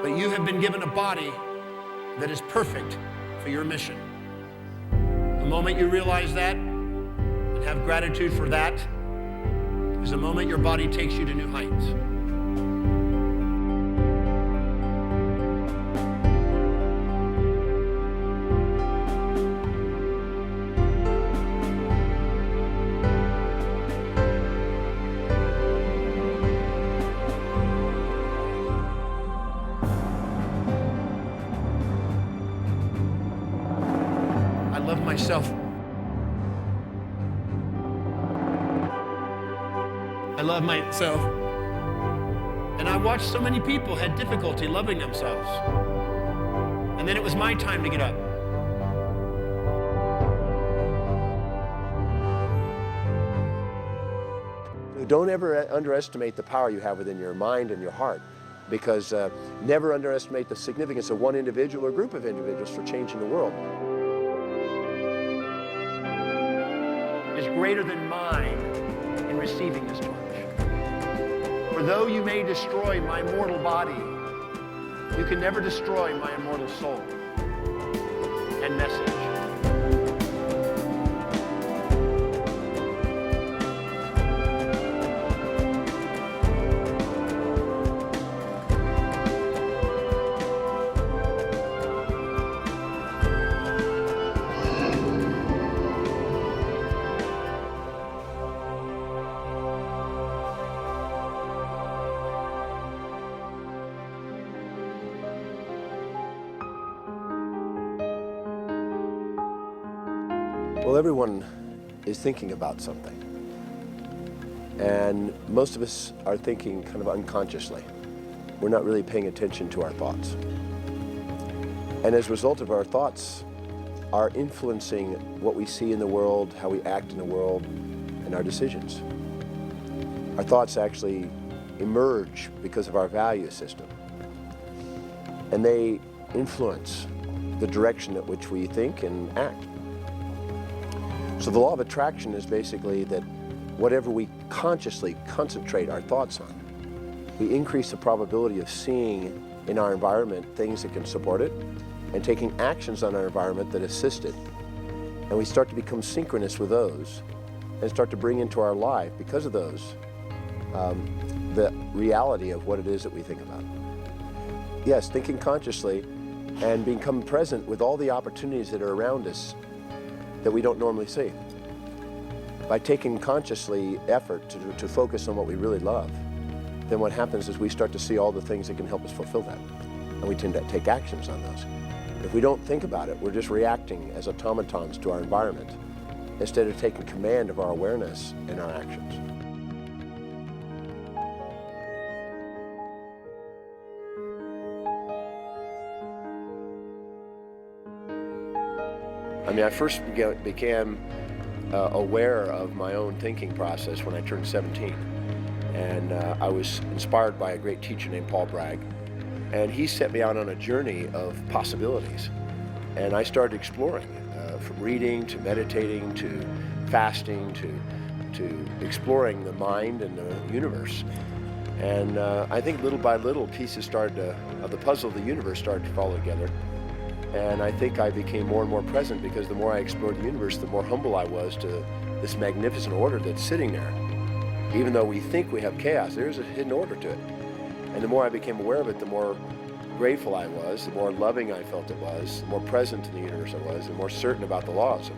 But you have been given a body that is perfect for your mission. The moment you realize that and have gratitude for that is the moment your body takes you to new heights. I love myself. I love myself. And I watched so many people had difficulty loving themselves. And then it was my time to get up. Don't ever underestimate the power you have within your mind and your heart, because never underestimate the significance of one individual or group of individuals for changing the world. Is greater than mine in receiving this torch. For though you may destroy my mortal body, you can never destroy my immortal soul and message. Well, everyone is thinking about something. And most of us are thinking kind of unconsciously. We're not really paying attention to our thoughts. And as a result of our thoughts are influencing what we see in the world, how we act in the world, and our decisions. Our thoughts actually emerge because of our value system. And they influence the direction at which we think and act. So the law of attraction is basically that whatever we consciously concentrate our thoughts on, we increase the probability of seeing in our environment things that can support it and taking actions on our environment that assist it. And we start to become synchronous with those and start to bring into our life, because of those, the reality of what it is that we think about. Yes, thinking consciously and become present with all the opportunities that are around us that we don't normally see. By taking consciously effort to focus on what we really love, then what happens is we start to see all the things that can help us fulfill that. And we tend to take actions on those. If we don't think about it, we're just reacting as automatons to our environment instead of taking command of our awareness and our actions. I mean, I first became aware of my own thinking process when I turned 17. And I was inspired by a great teacher named Paul Bragg. And he set me out on a journey of possibilities. And I started exploring, from reading to meditating to fasting to exploring the mind and the universe. And I think little by little pieces of the puzzle of the universe started to fall together. And I think I became more and more present, because the more I explored the universe, the more humble I was to this magnificent order that's sitting there. Even though we think we have chaos, there is a hidden order to it. And the more I became aware of it, the more grateful I was, the more loving I felt it was, the more present in the universe I was, the more certain about the laws.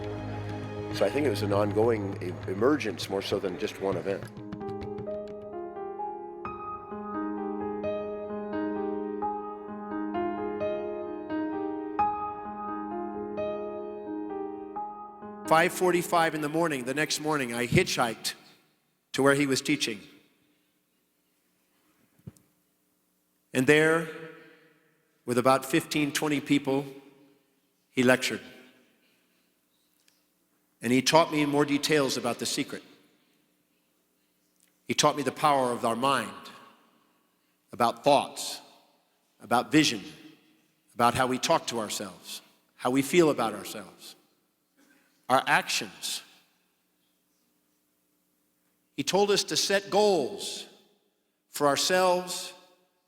So I think it was an ongoing emergence more so than just one event. At 5:45 in the morning, the next morning, I hitchhiked to where he was teaching. And there, with about 15, 20 people, he lectured. And he taught me more details about the secret. He taught me the power of our mind, about thoughts, about vision, about how we talk to ourselves, how we feel about ourselves, our actions. He told us to set goals for ourselves,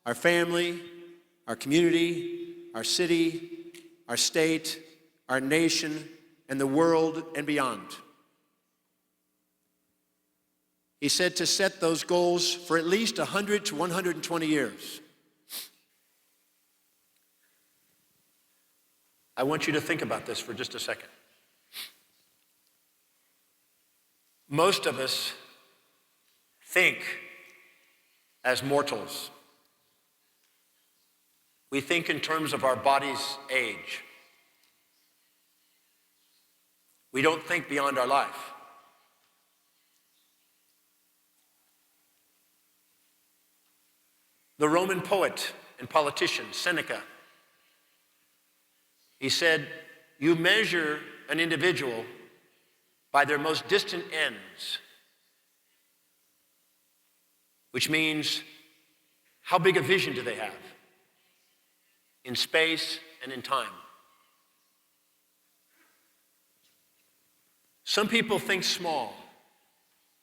our family, our community, our city, our state, our nation, and the world and beyond. He said to set those goals for at least 100 to 120 years. I want you to think about this for just a second. Most of us think as mortals. We think in terms of our body's age. We don't think beyond our life. The Roman poet and politician, Seneca, he said, you measure an individual by their most distant ends, which means how big a vision do they have in space and in time. Some people think small,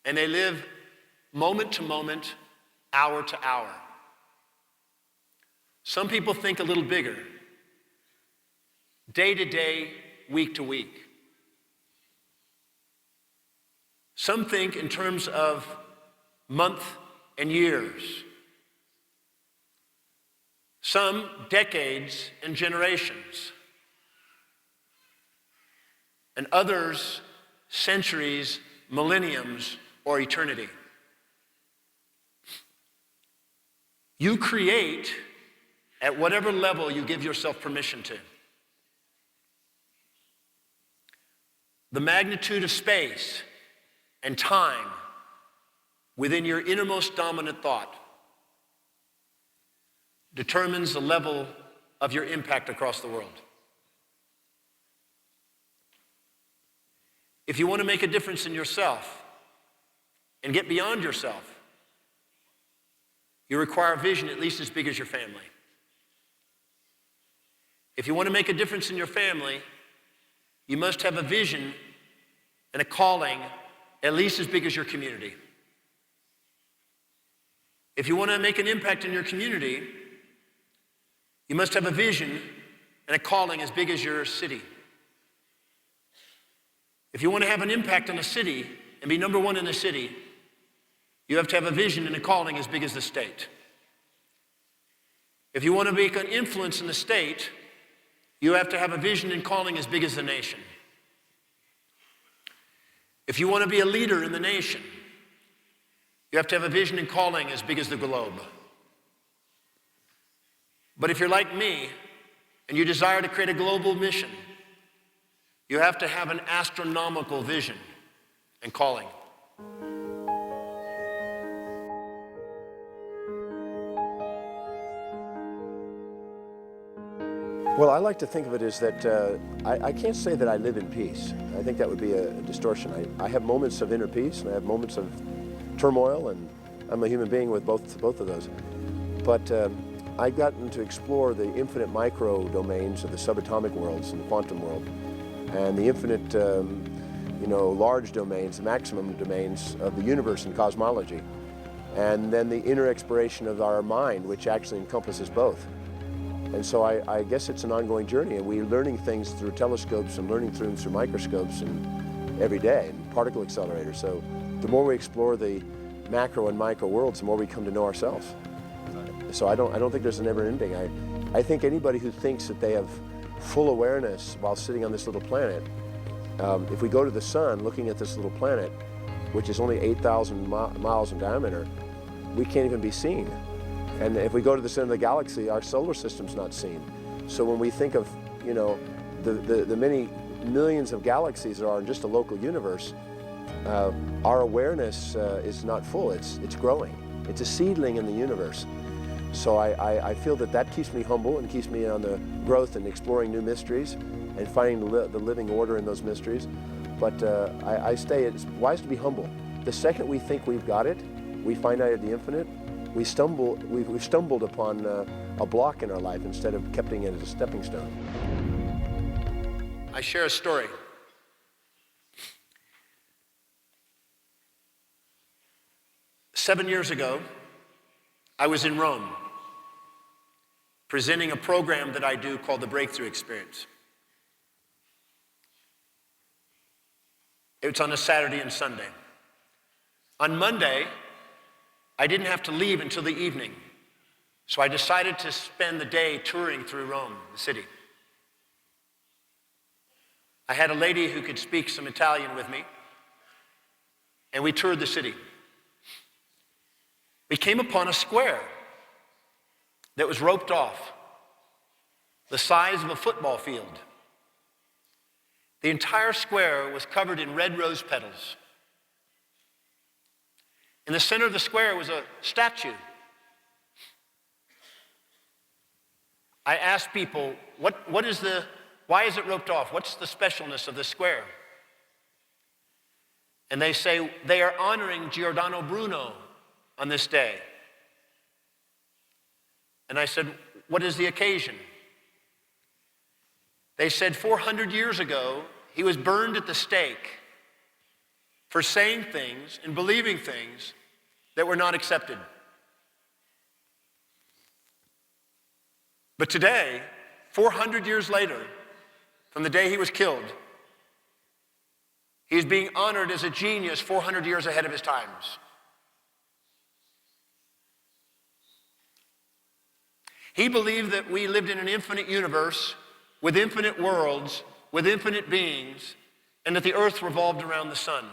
and they live moment to moment, hour to hour. Some people think a little bigger, day to day, week to week. Some think in terms of month and years. Some decades and generations. And others centuries, millenniums, or eternity. You create at whatever level you give yourself permission to. The magnitude of space and time within your innermost dominant thought determines the level of your impact across the world. If you want to make a difference in yourself and get beyond yourself, you require a vision at least as big as your family. If you want to make a difference in your family, you must have a vision and a calling at least as big as your community. If you want to make an impact in your community, you must have a vision and a calling as big as your city. If you want to have an impact on a city and be number one in the city, you have to have a vision and a calling as big as the state. If you want to make an influence in the state, you have to have a vision and calling as big as the nation. If you want to be a leader in the nation, you have to have a vision and calling as big as the globe. But if you're like me and you desire to create a global mission, you have to have an astronomical vision and calling. Well, I like to think of it as that I can't say that I live in peace. I think that would be a distortion. I have moments of inner peace and I have moments of turmoil, and I'm a human being with both of those. But I've gotten to explore the infinite micro domains of the subatomic worlds and the quantum world, and the infinite, large domains, the maximum domains of the universe and cosmology, and then the inner exploration of our mind, which actually encompasses both. And so I guess it's an ongoing journey, and we're learning things through telescopes and learning through microscopes and every day, and particle accelerators. So the more we explore the macro and micro worlds, the more we come to know ourselves. So I don't think there's a never ending. I think anybody who thinks that they have full awareness while sitting on this little planet, if we go to the sun, looking at this little planet, which is only 8,000 miles in diameter, we can't even be seen. And if we go to the center of the galaxy, our solar system's not seen. So when we think of, the many millions of galaxies that are in just a local universe, our awareness is not full, it's growing. It's a seedling in the universe. So I feel that keeps me humble and keeps me on the growth and exploring new mysteries and finding the living order in those mysteries. But it's wise to be humble. The second we think we've got it, we find out the infinite, we've stumbled upon a block in our life instead of keeping it as a stepping stone. I share a story. Seven years ago, I was in Rome, presenting a program that I do called the Breakthrough Experience. It's on a Saturday and Sunday. On Monday, I didn't have to leave until the evening, so I decided to spend the day touring through Rome, the city. I had a lady who could speak some Italian with me, and we toured the city. We came upon a square that was roped off, the size of a football field. The entire square was covered in red rose petals. In the center of the square was a statue. I asked people, why is it roped off? What's the specialness of the square? And they say they are honoring Giordano Bruno on this day. And I said, what is the occasion? They said 400 years ago, he was burned at the stake for saying things and believing things that were not accepted. But today, 400 years later, from the day he was killed, he's being honored as a genius 400 years ahead of his times. He believed that we lived in an infinite universe with infinite worlds, with infinite beings, and that the earth revolved around the sun,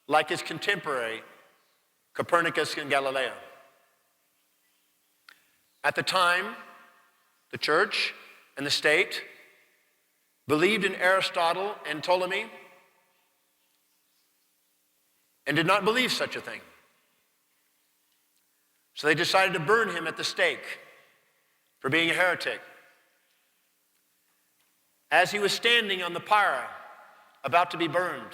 like his contemporary, Copernicus and Galileo. At the time, the church and the state believed in Aristotle and Ptolemy and did not believe such a thing. So they decided to burn him at the stake for being a heretic. As he was standing on the pyre, about to be burned,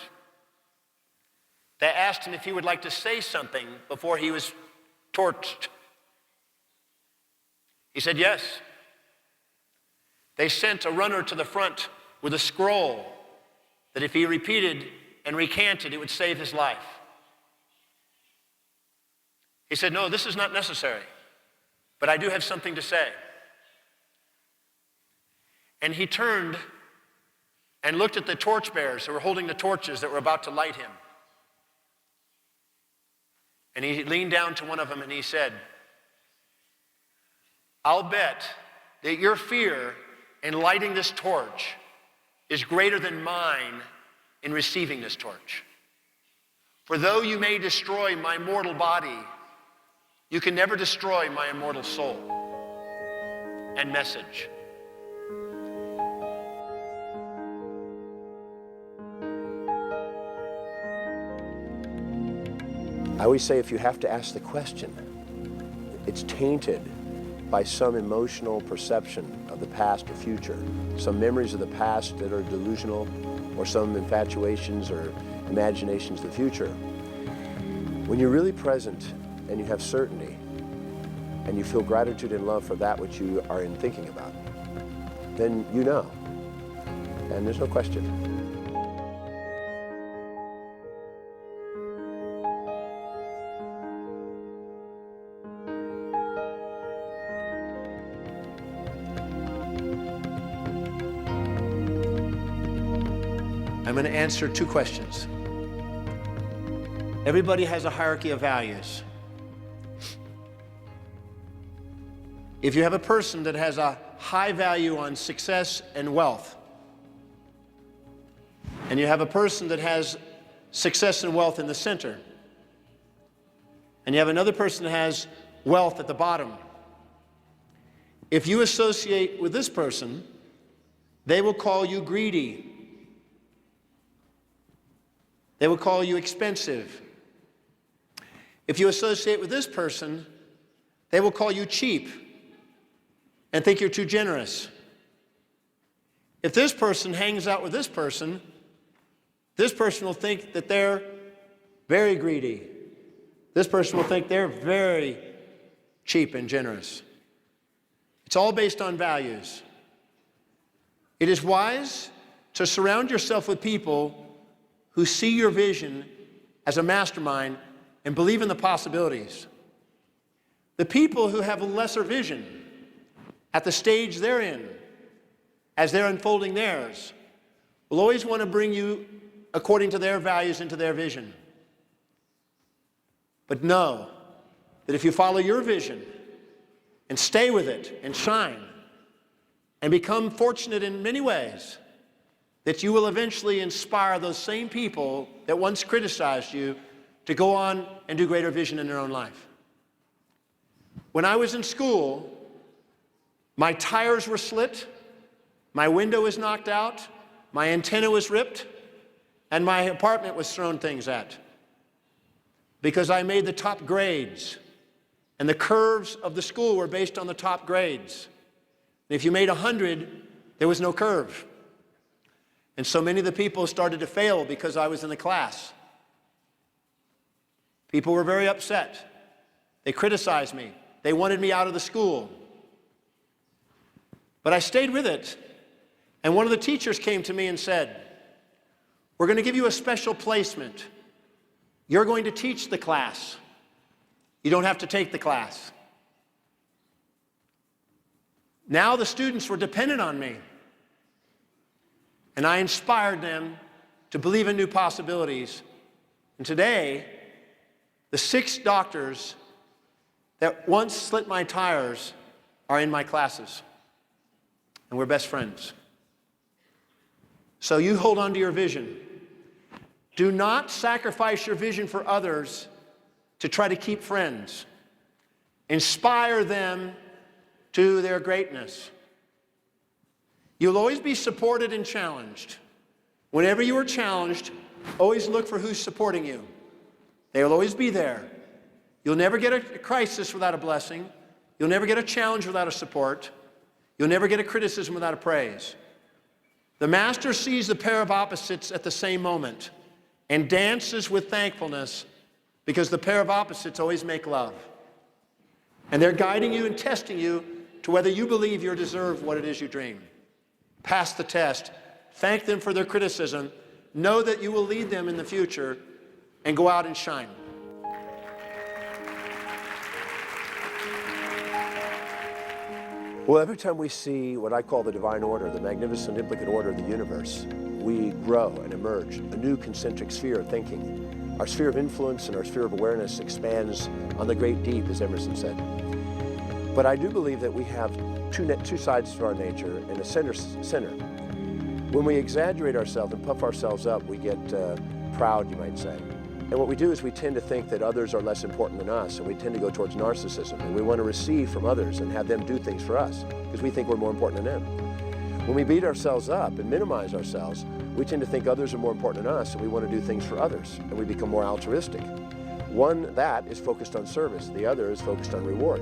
they asked him if he would like to say something before he was torched. He said yes. They sent a runner to the front with a scroll that if he repeated and recanted, it would save his life. He said, no, this is not necessary, but I do have something to say. And he turned and looked at the torchbearers who were holding the torches that were about to light him. And he leaned down to one of them and he said, I'll bet that your fear in lighting this torch is greater than mine in receiving this torch. For though you may destroy my mortal body, you can never destroy my immortal soul and message. I always say if you have to ask the question, it's tainted by some emotional perception of the past or future, some memories of the past that are delusional, or some infatuations or imaginations of the future. When you're really present and you have certainty and you feel gratitude and love for that which you are in thinking about, then you know, and there's no question. I'm going to answer two questions. Everybody has a hierarchy of values. If you have a person that has a high value on success and wealth, and you have a person that has success and wealth in the center, and you have another person that has wealth at the bottom, if you associate with this person, they will call you greedy. They will call you expensive. If you associate with this person, they will call you cheap and think you're too generous. If this person hangs out with this person will think that they're very greedy. This person will think they're very cheap and generous. It's all based on values. It is wise to surround yourself with people who see your vision as a mastermind and believe in the possibilities. The people who have a lesser vision at the stage they're in, as they're unfolding theirs, will always want to bring you according to their values and to their vision. But know that if you follow your vision and stay with it and shine and become fortunate in many ways, that you will eventually inspire those same people that once criticized you to go on and do greater vision in their own life. When I was in school, my tires were slit, my window was knocked out, my antenna was ripped, and my apartment was thrown things at, because I made the top grades, and the curves of the school were based on the top grades. And if you made 100, there was no curve. And so many of the people started to fail because I was in the class. People were very upset. They criticized me. They wanted me out of the school. But I stayed with it. And one of the teachers came to me and said, "We're going to give you a special placement. You're going to teach the class. You don't have to take the class." Now the students were dependent on me. And I inspired them to believe in new possibilities. And today, the 6 doctors that once slit my tires are in my classes. And we're best friends. So you hold on to your vision. Do not sacrifice your vision for others to try to keep friends. Inspire them to their greatness. You'll always be supported and challenged. Whenever you are challenged, always look for who's supporting you. They will always be there. You'll never get a crisis without a blessing. You'll never get a challenge without a support. You'll never get a criticism without a praise. The master sees the pair of opposites at the same moment and dances with thankfulness, because the pair of opposites always make love. And they're guiding you and testing you to whether you believe you deserve what it is you dream. Pass the test. Thank them for their criticism. Know that you will lead them in the future, and go out and shine. Well, every time we see what I call the divine order, the magnificent implicate order of the universe, we grow and emerge, a new concentric sphere of thinking. Our sphere of influence and our sphere of awareness expands on the great deep, as Emerson said. But I do believe that we have two sides to our nature and a center. When we exaggerate ourselves and puff ourselves up, we get proud, you might say. And what we do is we tend to think that others are less important than us, and we tend to go towards narcissism, and we want to receive from others and have them do things for us because we think we're more important than them. When we beat ourselves up and minimize ourselves, we tend to think others are more important than us, and we want to do things for others, and we become more altruistic. One that is focused on service, the other is focused on reward.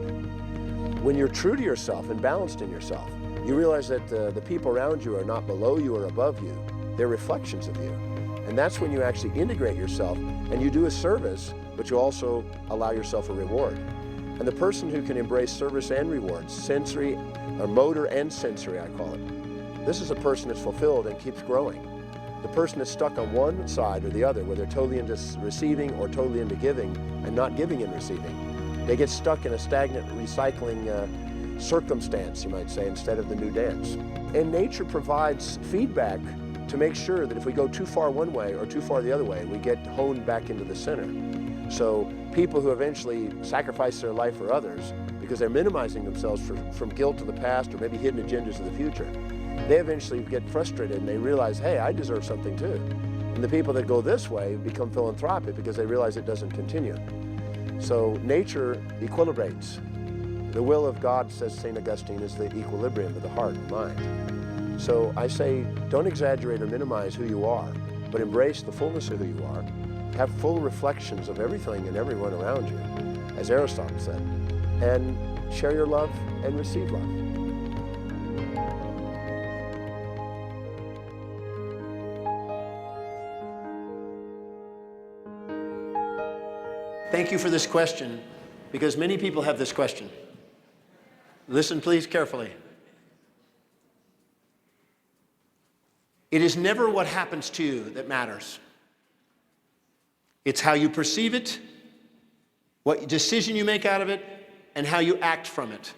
When you're true to yourself and balanced in yourself, you realize that the people around you are not below you or above you, they're reflections of you. And that's when you actually integrate yourself and you do a service, but you also allow yourself a reward. And the person who can embrace service and rewards, sensory, or motor and sensory, I call it, this is a person that's fulfilled and keeps growing. The person that's stuck on one side or the other, where they're totally into receiving or totally into giving and not giving and receiving, they get stuck in a stagnant recycling circumstance, you might say, instead of the new dance. And nature provides feedback to make sure that if we go too far one way or too far the other way, we get honed back into the center. So people who eventually sacrifice their life for others because they're minimizing themselves from guilt of the past or maybe hidden agendas of the future, they eventually get frustrated and they realize, hey, I deserve something too. And the people that go this way become philanthropic because they realize it doesn't continue. So nature equilibrates. The will of God, says St. Augustine, is the equilibrium of the heart and mind. So I say, don't exaggerate or minimize who you are, but embrace the fullness of who you are. Have full reflections of everything and everyone around you, as Aristotle said, and share your love and receive love. Thank you for this question, because many people have this question. Listen, please, carefully. It is never what happens to you that matters. It's how you perceive it, what decision you make out of it, and how you act from it.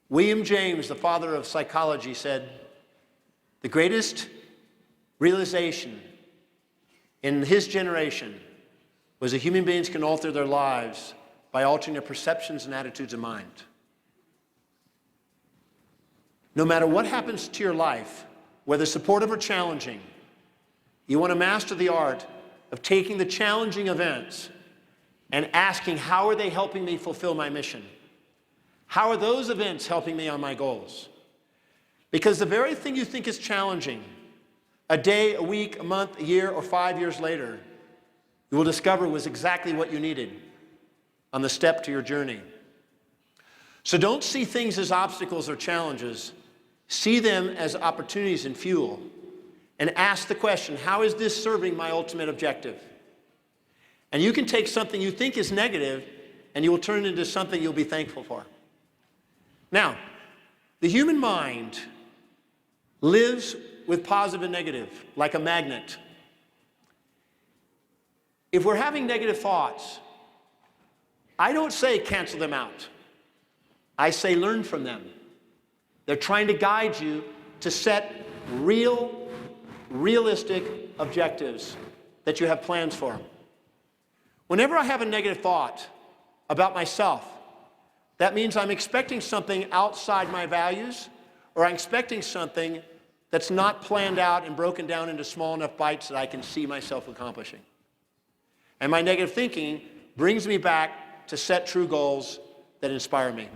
William James, the father of psychology, said, the greatest realization in his generation was that human beings can alter their lives by altering their perceptions and attitudes of mind. No matter what happens to your life, whether supportive or challenging, you want to master the art of taking the challenging events and asking, how are they helping me fulfill my mission? How are those events helping me on my goals? Because the very thing you think is challenging, a day, a week, a month, a year, or 5 years later, you will discover was exactly what you needed on the step to your journey. So don't see things as obstacles or challenges. See them as opportunities and fuel. And ask the question, how is this serving my ultimate objective? And you can take something you think is negative and you will turn it into something you'll be thankful for. Now, the human mind lives with positive and negative, like a magnet. If we're having negative thoughts, I don't say cancel them out. I say learn from them. They're trying to guide you to set realistic objectives that you have plans for. Whenever I have a negative thought about myself, that means I'm expecting something outside my values, or I'm expecting something that's not planned out and broken down into small enough bites that I can see myself accomplishing. And my negative thinking brings me back to set true goals that inspire me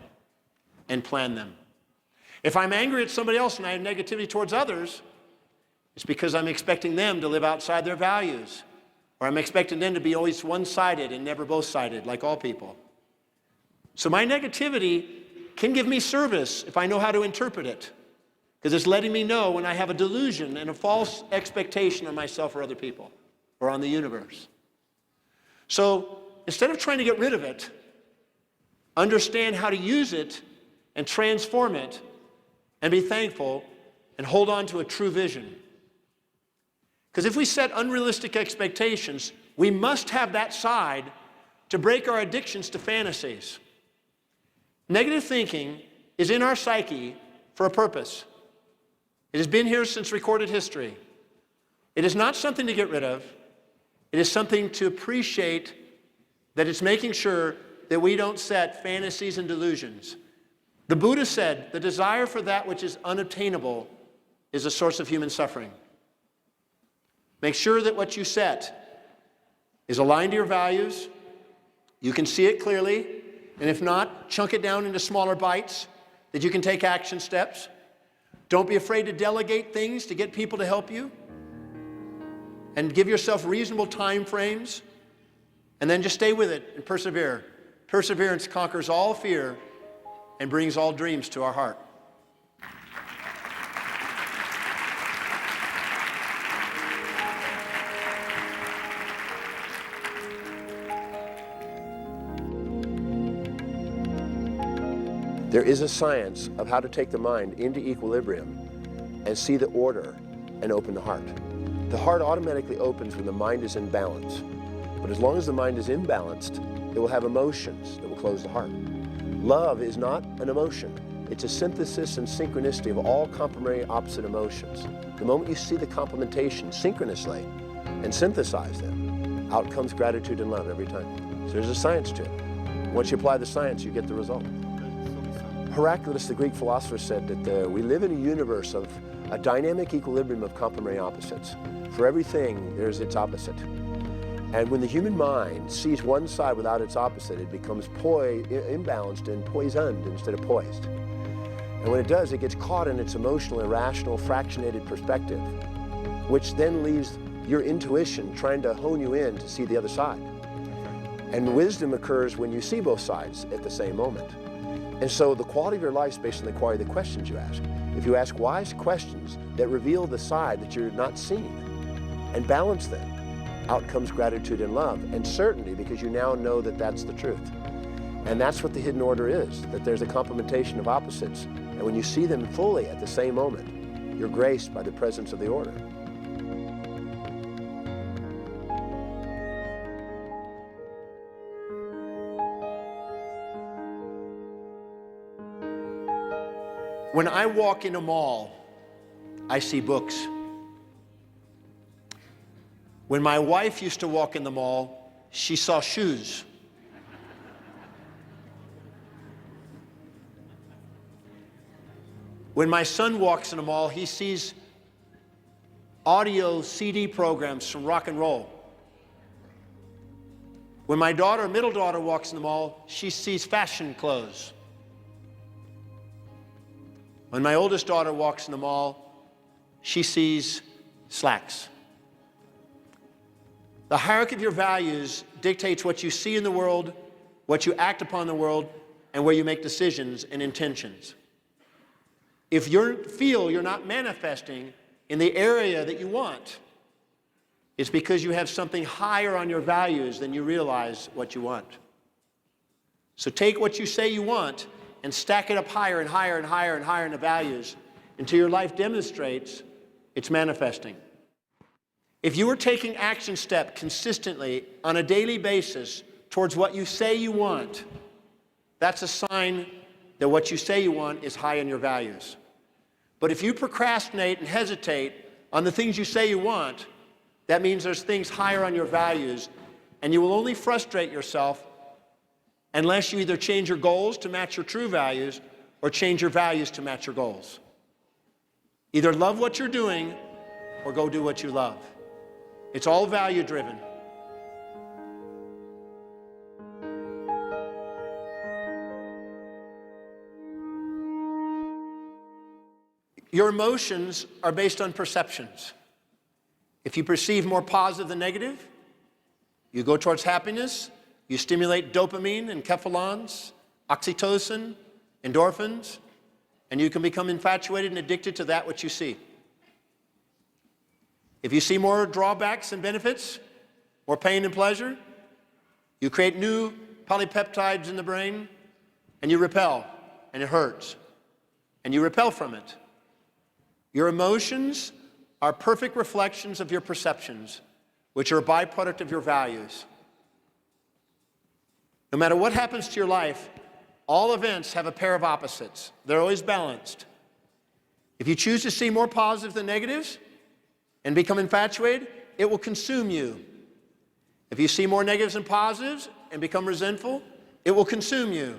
and plan them. If I'm angry at somebody else and I have negativity towards others, it's because I'm expecting them to live outside their values, or I'm expecting them to be always one-sided and never both-sided, like all people. So my negativity can give me service if I know how to interpret it, because it's letting me know when I have a delusion and a false expectation on myself or other people, or on the universe. So instead of trying to get rid of it, understand how to use it and transform it and be thankful and hold on to a true vision. Because if we set unrealistic expectations, we must have that side to break our addictions to fantasies. Negative thinking is in our psyche for a purpose. It has been here since recorded history. It is not something to get rid of. It is something to appreciate, that it's making sure that we don't set fantasies and delusions. The Buddha said, the desire for that which is unobtainable is a source of human suffering. Make sure that what you set is aligned to your values. You can see it clearly. And if not, chunk it down into smaller bites that you can take action steps. Don't be afraid to delegate things to get people to help you. And give yourself reasonable time frames. And then just stay with it and persevere. Perseverance conquers all fear and brings all dreams to our heart. There is a science of how to take the mind into equilibrium and see the order and open the heart. The heart automatically opens when the mind is in balance. But as long as the mind is imbalanced, it will have emotions that will close the heart. Love is not an emotion. It's a synthesis and synchronicity of all complementary opposite emotions. The moment you see the complementation synchronously and synthesize them, out comes gratitude and love every time. So there's a science to it. Once you apply the science, you get the result. Heraclitus, the Greek philosopher, said that we live in a universe of a dynamic equilibrium of complementary opposites. For everything, there's its opposite. And when the human mind sees one side without its opposite, it becomes imbalanced and poisoned instead of poised. And when it does, it gets caught in its emotional, irrational, fractionated perspective, which then leaves your intuition trying to hone you in to see the other side. And wisdom occurs when you see both sides at the same moment. And so the quality of your life is based on the quality of the questions you ask. If you ask wise questions that reveal the side that you're not seeing and balance them, out comes gratitude and love and certainty, because you now know that that's the truth. And that's what the hidden order is, that there's a complementation of opposites. And when you see them fully at the same moment, you're graced by the presence of the order. When I walk in a mall, I see books. When my wife used to walk in the mall, she saw shoes. When my son walks in a mall, he sees audio CD programs from rock and roll. When my daughter, middle daughter, walks in the mall, she sees fashion clothes. When my oldest daughter walks in the mall, she sees slacks. The hierarchy of your values dictates what you see in the world, what you act upon in the world, and where you make decisions and intentions. If you feel you're not manifesting in the area that you want, it's because you have something higher on your values than you realize what you want. So take what you say you want and stack it up higher and higher and higher and higher in the values until your life demonstrates it's manifesting. If you are taking action step consistently on a daily basis towards what you say you want, that's a sign that what you say you want is high in your values. But if you procrastinate and hesitate on the things you say you want, that means there's things higher on your values, and you will only frustrate yourself unless you either change your goals to match your true values or change your values to match your goals. Either love what you're doing or go do what you love. It's all value driven. Your emotions are based on perceptions. If you perceive more positive than negative, you go towards happiness, you stimulate dopamine and enkephalons, oxytocin, endorphins, and you can become infatuated and addicted to that which you see. If you see more drawbacks than benefits, more pain than pleasure, you create new polypeptides in the brain, and you repel, and it hurts, and you repel from it. Your emotions are perfect reflections of your perceptions, which are a byproduct of your values. No matter what happens to your life, all events have a pair of opposites. They're always balanced. If you choose to see more positives than negatives and become infatuated, it will consume you. If you see more negatives than positives and become resentful, it will consume you.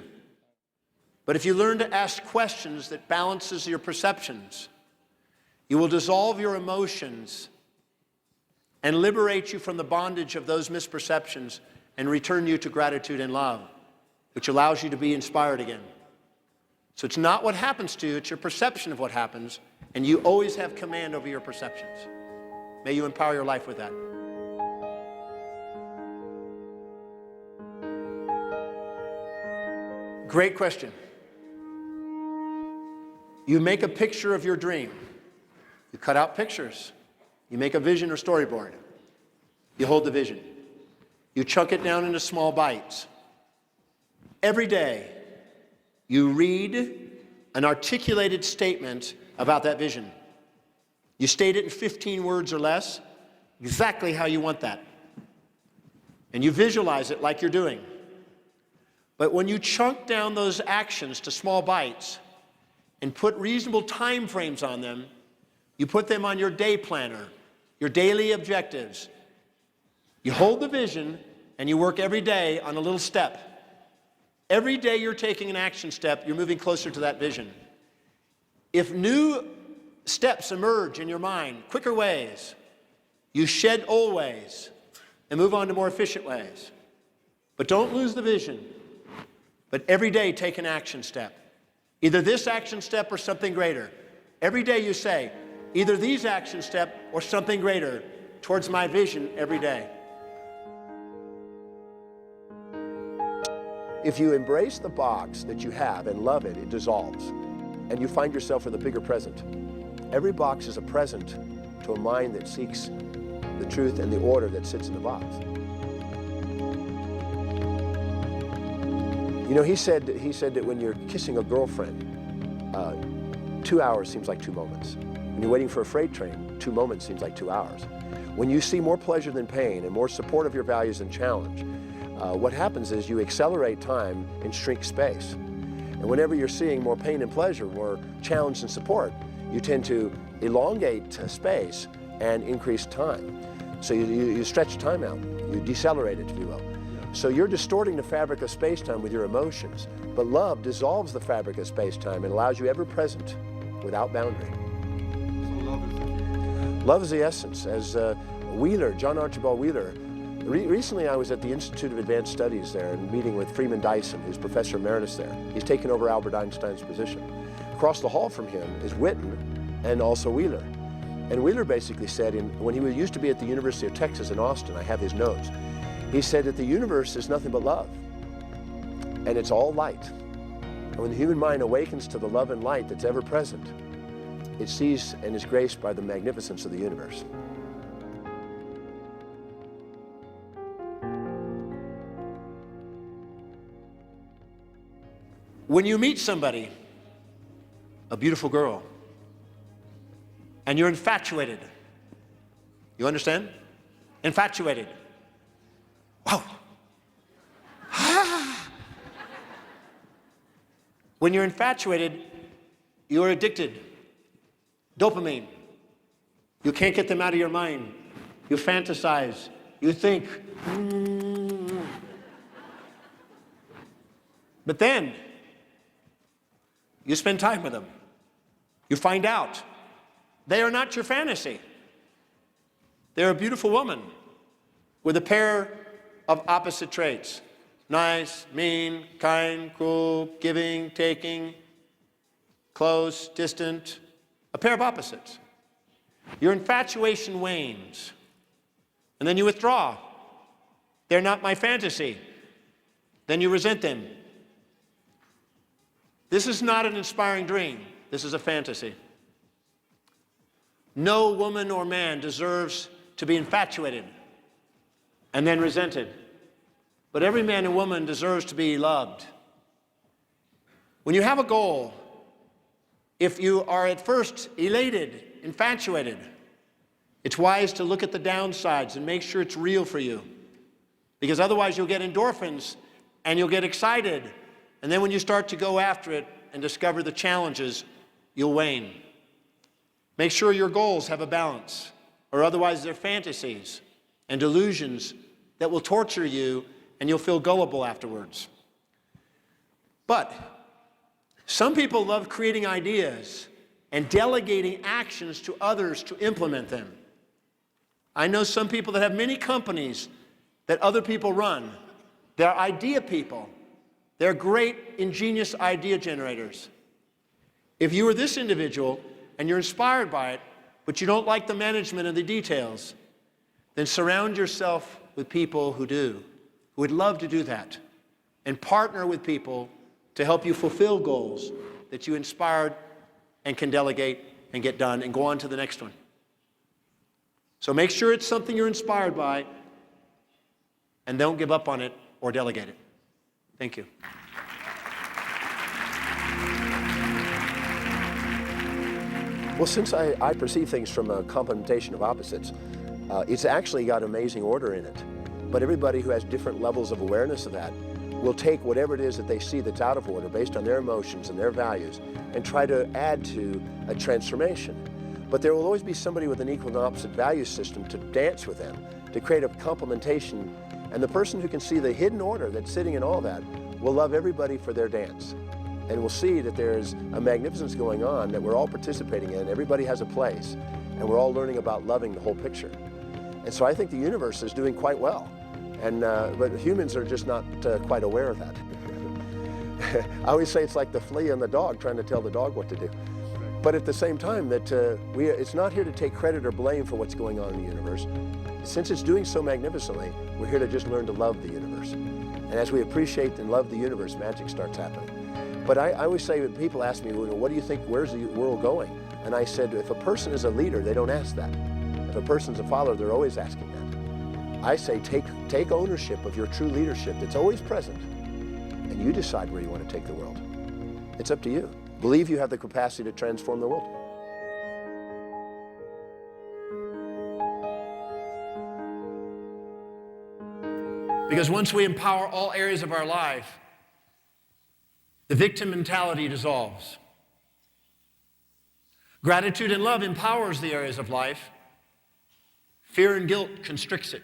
But if you learn to ask questions that balances your perceptions, you will dissolve your emotions and liberate you from the bondage of those misperceptions and return you to gratitude and love, which allows you to be inspired again. So it's not what happens to you, it's your perception of what happens, and you always have command over your perceptions. May you empower your life with that. Great question. You make a picture of your dream. You cut out pictures. You make a vision or storyboard. You hold the vision. You chunk it down into small bites. Every day, you read an articulated statement about that vision. You state it in 15 words or less, exactly how you want that. And you visualize it like you're doing. But when you chunk down those actions to small bites and put reasonable time frames on them, you put them on your day planner, your daily objectives. You hold the vision and you work every day on a little step. Every day you're taking an action step, you're moving closer to that vision. If new steps emerge in your mind, quicker ways, you shed old ways and move on to more efficient ways. But don't lose the vision. But every day take an action step. Either this action step or something greater. Every day you say, either these action step or something greater towards my vision every day. If you embrace the box that you have and love it, it dissolves, and you find yourself with a bigger present. Every box is a present to a mind that seeks the truth and the order that sits in the box. You know, he said that when you're kissing a girlfriend, 2 hours seems like 2 moments. When you're waiting for a freight train, 2 moments seems like 2 hours. When you see more pleasure than pain and more support of your values than challenge, what happens is you accelerate time and shrink space. And whenever you're seeing more pain and pleasure, more challenge and support, you tend to elongate space and increase time. So you stretch time out, you decelerate it, if you will. So you're distorting the fabric of space-time with your emotions, but love dissolves the fabric of space-time and allows you ever present without boundary. So love is the key. Love is the essence. As Wheeler, John Archibald Wheeler, recently I was at the Institute of Advanced Studies there and meeting with Freeman Dyson, who's professor emeritus there. He's taken over Albert Einstein's position. Across the hall from him is Witten and also Wheeler. And Wheeler basically said, when he used to be at the University of Texas in Austin, I have his notes, he said that the universe is nothing but love, and it's all light. And when the human mind awakens to the love and light that's ever present, it sees and is graced by the magnificence of the universe. When you meet somebody, a beautiful girl, and you're infatuated, you understand? Infatuated. Wow. When you're infatuated, you're addicted. Dopamine. You can't get them out of your mind. You fantasize. You think. But then, you spend time with them. You find out they are not your fantasy. They're a beautiful woman with a pair of opposite traits. Nice, mean, kind, cruel, giving, taking, close, distant. A pair of opposites. Your infatuation wanes. And then you withdraw. They're not my fantasy. Then you resent them. This is not an inspiring dream. This is a fantasy. No woman or man deserves to be infatuated and then resented. But every man and woman deserves to be loved. When you have a goal, if you are at first elated, infatuated, it's wise to look at the downsides and make sure it's real for you. Because otherwise you'll get endorphins and you'll get excited. And then when you start to go after it and discover the challenges, you'll wane. Make sure your goals have a balance, or otherwise they're fantasies and delusions that will torture you and you'll feel gullible afterwards. But some people love creating ideas and delegating actions to others to implement them. I know some people that have many companies that other people run. They're idea people. They're great, ingenious idea generators. If you are this individual and you're inspired by it, but you don't like the management and the details, then surround yourself with people who do, who would love to do that, and partner with people to help you fulfill goals that you inspired and can delegate and get done and go on to the next one. So make sure it's something you're inspired by and don't give up on it or delegate it. Thank you. Well, since I perceive things from a complementation of opposites, it's actually got amazing order in it. But everybody who has different levels of awareness of that will take whatever it is that they see that's out of order based on their emotions and their values and try to add to a transformation. But there will always be somebody with an equal and opposite value system to dance with them, to create a complementation. And the person who can see the hidden order that's sitting in all that will love everybody for their dance. And we'll see that there's a magnificence going on that we're all participating in. Everybody has a place. And we're all learning about loving the whole picture. And so I think the universe is doing quite well. But humans are just not quite aware of that. I always say it's like the flea and the dog trying to tell the dog what to do. But at the same time, that it's not here to take credit or blame for what's going on in the universe. Since it's doing so magnificently, we're here to just learn to love the universe. And as we appreciate and love the universe, magic starts happening. But I always say, when people ask me, well, what do you think, where's the world going? And I said, if a person is a leader, they don't ask that. If a person's a follower, they're always asking that. I say, take ownership of your true leadership that's always present, and you decide where you want to take the world. It's up to you. Believe you have the capacity to transform the world. Because once we empower all areas of our life, the victim mentality dissolves. Gratitude and love empowers the areas of life. Fear and guilt constricts it.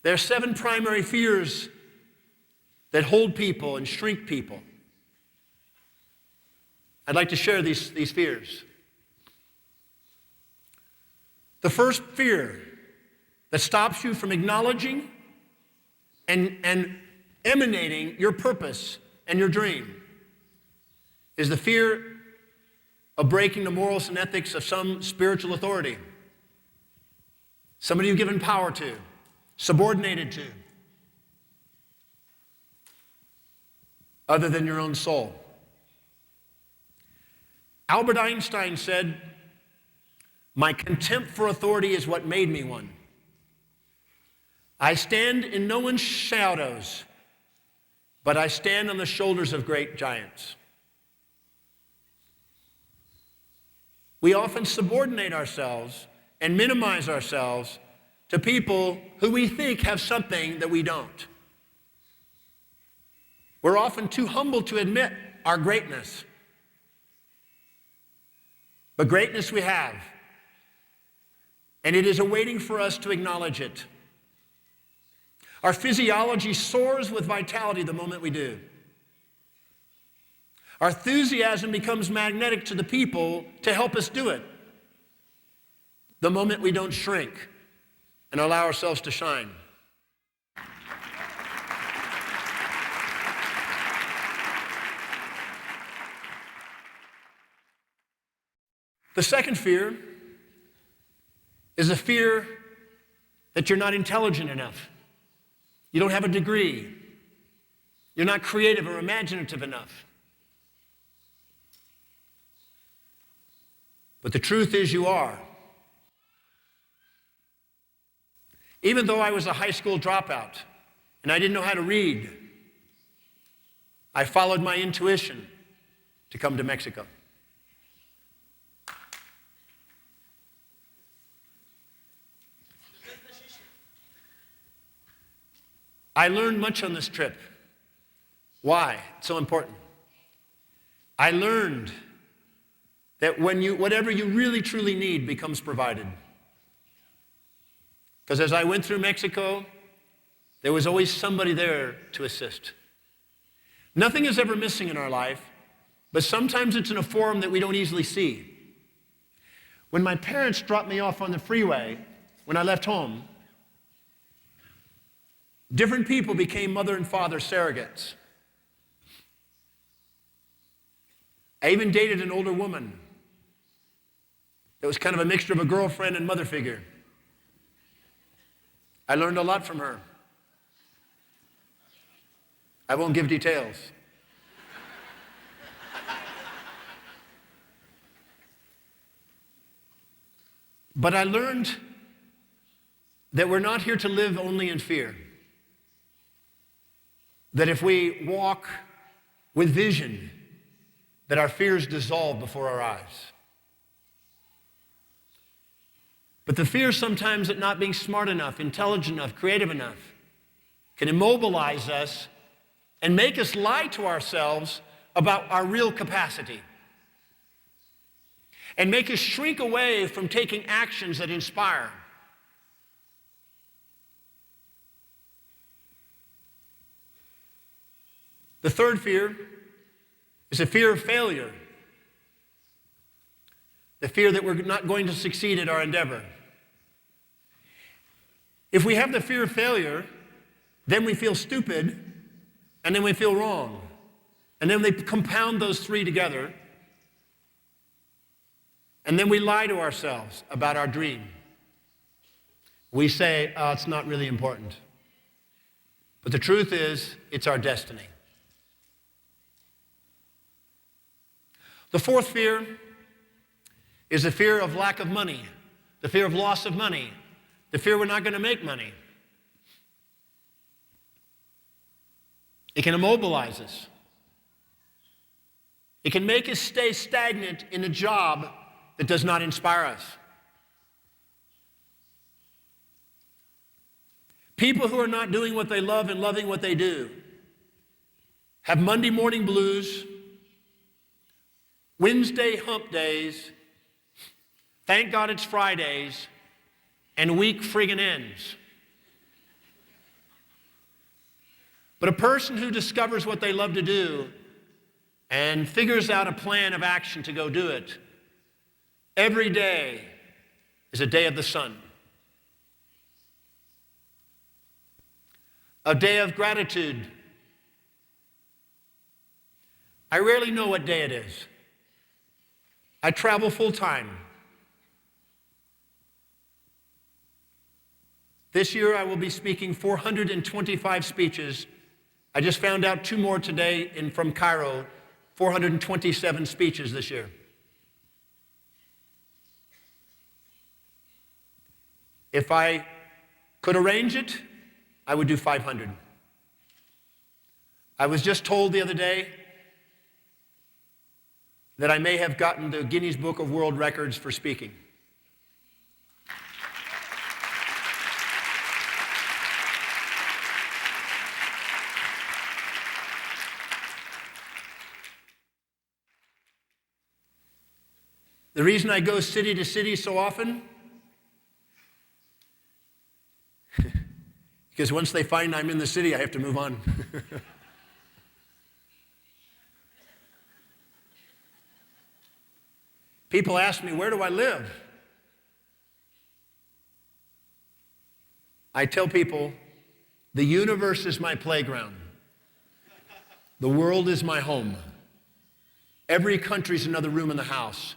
There are 7 primary fears that hold people and shrink people. I'd like to share these fears. The first fear that stops you from acknowledging and emanating your purpose and your dream is the fear of breaking the morals and ethics of some spiritual authority, somebody you've given power to, subordinated to, other than your own soul. Albert Einstein said, "My contempt for authority is what made me one. I stand in no one's shadows, but I stand on the shoulders of great giants." We often subordinate ourselves and minimize ourselves to people who we think have something that we don't. We're often too humble to admit our greatness. But greatness we have, and it is awaiting for us to acknowledge it. Our physiology soars with vitality the moment we do. Our enthusiasm becomes magnetic to the people to help us do it the moment we don't shrink and allow ourselves to shine. The second fear is a fear that you're not intelligent enough. You don't have a degree. You're not creative or imaginative enough. But the truth is you are. Even though I was a high school dropout and I didn't know how to read, I followed my intuition to come to Mexico. I learned much on this trip. Why? It's so important. I learned that whatever you really truly need becomes provided. Because as I went through Mexico, there was always somebody there to assist. Nothing is ever missing in our life, but sometimes it's in a form that we don't easily see. When my parents dropped me off on the freeway, when I left home, different people became mother and father surrogates. I even dated an older woman that was kind of a mixture of a girlfriend and mother figure. I learned a lot from her. I won't give details. But I learned that we're not here to live only in fear. That if we walk with vision, that our fears dissolve before our eyes. But the fear sometimes at not being smart enough, intelligent enough, creative enough can immobilize us and make us lie to ourselves about our real capacity and make us shrink away from taking actions that inspire. The third fear is a fear of failure. The fear that we're not going to succeed at our endeavor. If we have the fear of failure, then we feel stupid, and then we feel wrong. And then they compound those three together, and then we lie to ourselves about our dream. We say, oh, it's not really important. But the truth is, it's our destiny. The fourth fear is the fear of lack of money, the fear of loss of money, the fear we're not going to make money. It can immobilize us. It can make us stay stagnant in a job that does not inspire us. People who are not doing what they love and loving what they do have Monday morning blues, Wednesday hump days, thank God it's Fridays, and week friggin' ends. But a person who discovers what they love to do and figures out a plan of action to go do it, every day is a day of the sun. A day of gratitude. I rarely know what day it is. I travel full time. This year I will be speaking 425 speeches. I just found out 2 more today from Cairo, 427 speeches this year. If I could arrange it, I would do 500. I was just told the other day that I may have gotten the Guinness Book of World Records for speaking. The reason I go city to city so often, because once they find I'm in the city, I have to move on. People ask me, where do I live? I tell people, the universe is my playground. The world is my home. Every country is another room in the house.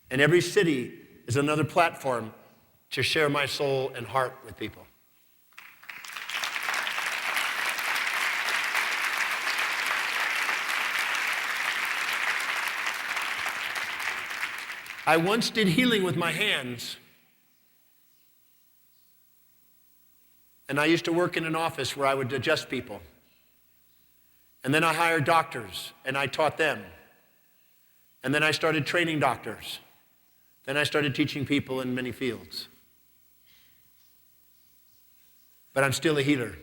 And every city is another platform to share my soul and heart with people. I once did healing with my hands. And I used to work in an office where I would adjust people. And then I hired doctors, and I taught them. And then I started training doctors. Then I started teaching people in many fields. But I'm still a healer.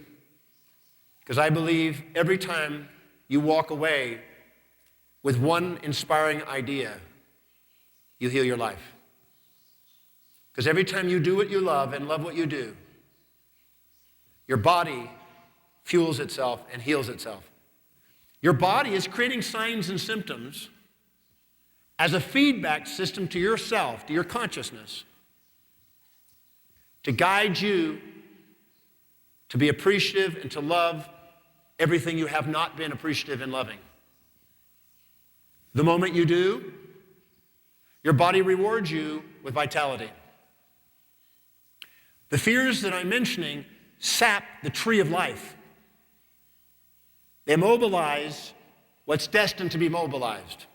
Because I believe every time you walk away with one inspiring idea, you heal your life. Because every time you do what you love and love what you do, your body fuels itself and heals itself. Your body is creating signs and symptoms as a feedback system to yourself, to your consciousness, to guide you to be appreciative and to love everything you have not been appreciative and loving. The moment you do, your body rewards you with vitality. The fears that I'm mentioning sap the tree of life. They immobilize what's destined to be mobilized.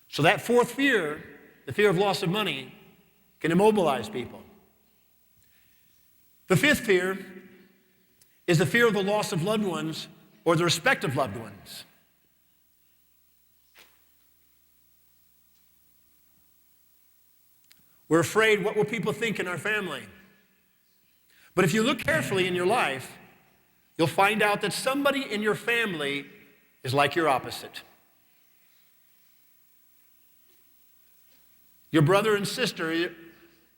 So that fourth fear, the fear of loss of money, can immobilize people. The fifth fear is the fear of the loss of loved ones or the respect of loved ones. We're afraid, what will people think in our family? But if you look carefully in your life, you'll find out that somebody in your family is like your opposite. Your brother and sister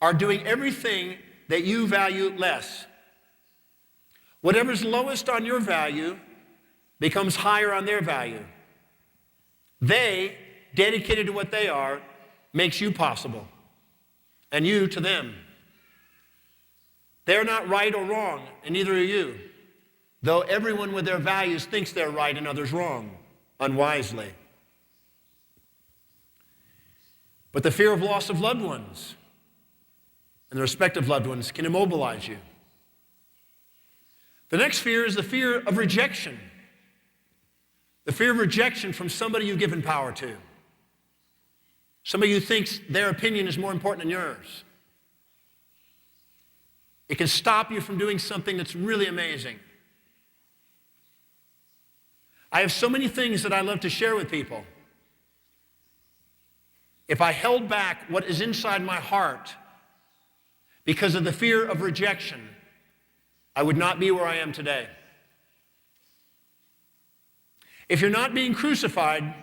are doing everything that you value less. Whatever's lowest on your value becomes higher on their value. They, dedicated to what they are, makes you possible, and you to them. They're not right or wrong, and neither are you, though everyone with their values thinks they're right and others wrong, unwisely. But the fear of loss of loved ones and the respect of loved ones can immobilize you. The next fear is the fear of rejection. The fear of rejection from somebody you've given power to. Somebody who thinks their opinion is more important than yours. It can stop you from doing something that's really amazing. I have so many things that I love to share with people. If I held back what is inside my heart because of the fear of rejection, I would not be where I am today. If you're not being crucified,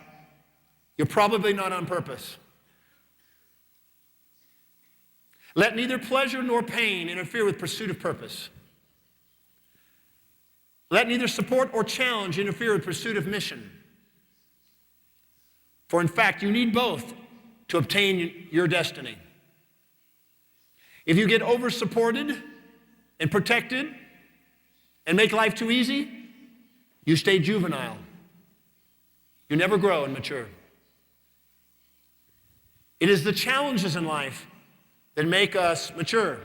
you're probably not on purpose. Let neither pleasure nor pain interfere with pursuit of purpose. Let neither support or challenge interfere with pursuit of mission. For in fact, you need both to obtain your destiny. If you get over-supported and protected and make life too easy, you stay juvenile. You never grow and mature. It is the challenges in life that make us mature.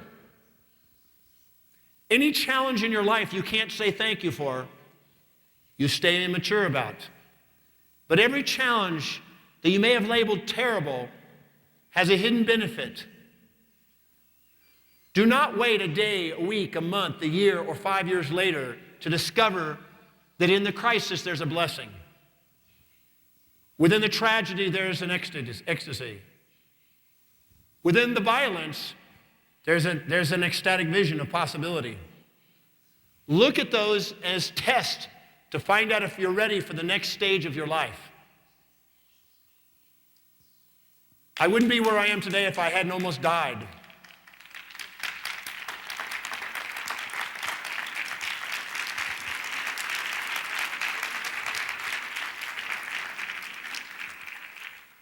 Any challenge in your life you can't say thank you for, you stay immature about. But every challenge that you may have labeled terrible has a hidden benefit. Do not wait a day, a week, a month, a year, or 5 years later to discover that in the crisis there's a blessing. Within the tragedy there's an ecstasy. Within the violence, there's an ecstatic vision of possibility. Look at those as tests to find out if you're ready for the next stage of your life. I wouldn't be where I am today if I hadn't almost died.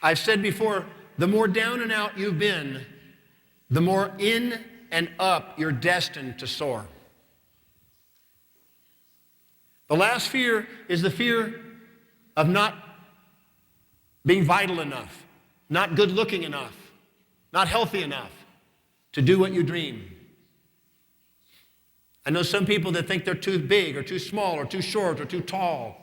I've said before, the more down and out you've been, the more in and up you're destined to soar. The last fear is the fear of not being vital enough, not good looking enough, not healthy enough to do what you dream. I know some people that think they're too big or too small or too short or too tall.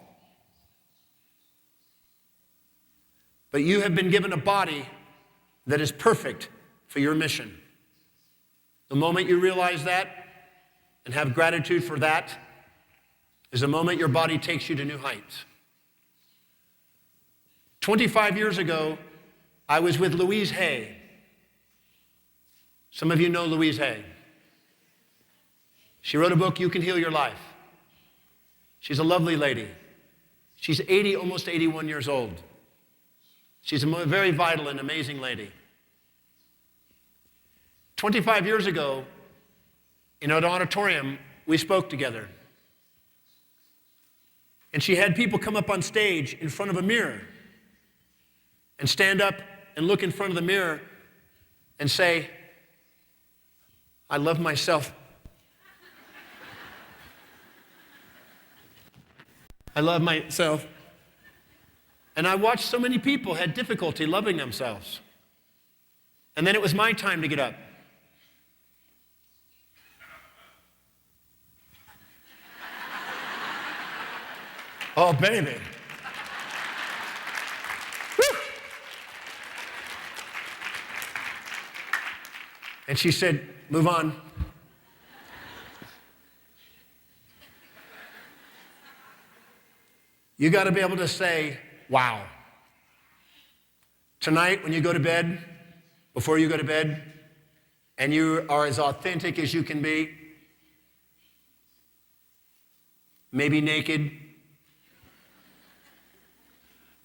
But you have been given a body that is perfect for your mission. The moment you realize that and have gratitude for that is the moment your body takes you to new heights. 25 years ago, I was with Louise Hay. Some of you know Louise Hay. She wrote a book, You Can Heal Your Life. She's a lovely lady. She's 80, almost 81 years old. She's a very vital and amazing lady. 25 years ago, in an auditorium, we spoke together. And she had people come up on stage in front of a mirror and stand up and look in front of the mirror and say, I love myself. I love myself. And I watched so many people had difficulty loving themselves. And then it was my time to get up. Oh, baby. Woo! And she said, move on. You got to be able to say, wow. Tonight, when you go to bed, before you go to bed, and you are as authentic as you can be, maybe naked,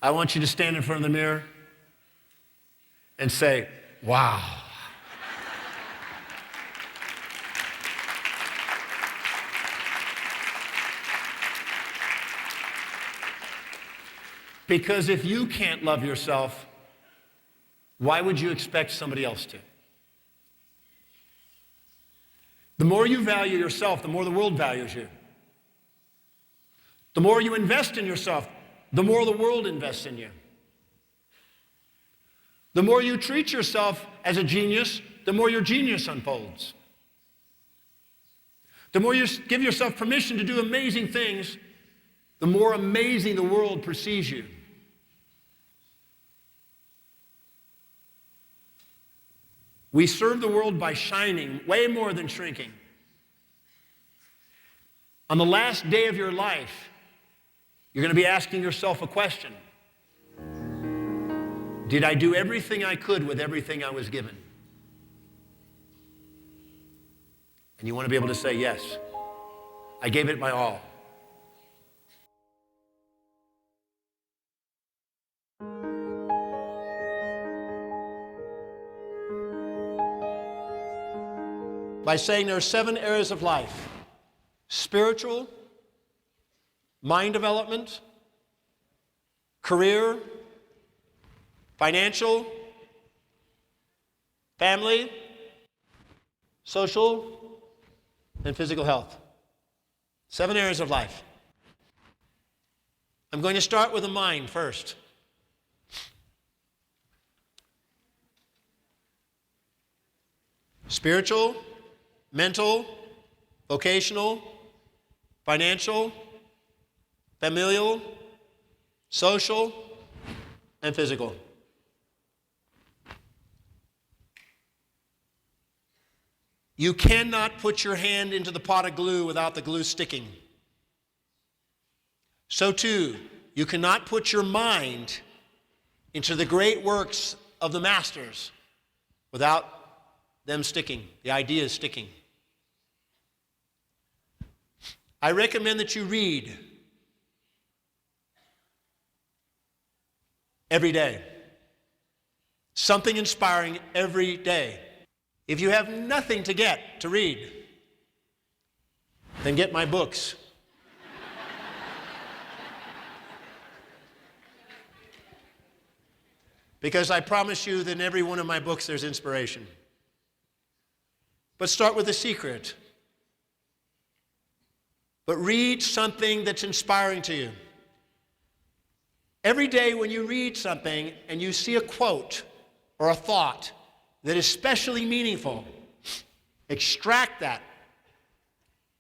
I want you to stand in front of the mirror and say, wow. Because if you can't love yourself, why would you expect somebody else to? The more you value yourself, the more the world values you. The more you invest in yourself, the more the world invests in you. The more you treat yourself as a genius, the more your genius unfolds. The more you give yourself permission to do amazing things, the more amazing the world perceives you. We serve the world by shining way more than shrinking. On the last day of your life, you're going to be asking yourself a question. Did I do everything I could with everything I was given? And you want to be able to say, yes, I gave it my all. by saying there are 7 areas of life: spiritual, mind development, career, financial, family, social, and physical health. 7 areas of life. I'm going to start with the mind first. Spiritual, mental, vocational, financial, familial, social, and physical. You cannot put your hand into the pot of glue without the glue sticking. So too, you cannot put your mind into the great works of the masters without them sticking, the ideas sticking. I recommend that you read every day. Something inspiring every day. If you have nothing to read, then get my books. Because I promise you that in every one of my books there's inspiration. But start with The Secret. But read something that's inspiring to you. Every day when you read something and you see a quote or a thought that is especially meaningful, extract that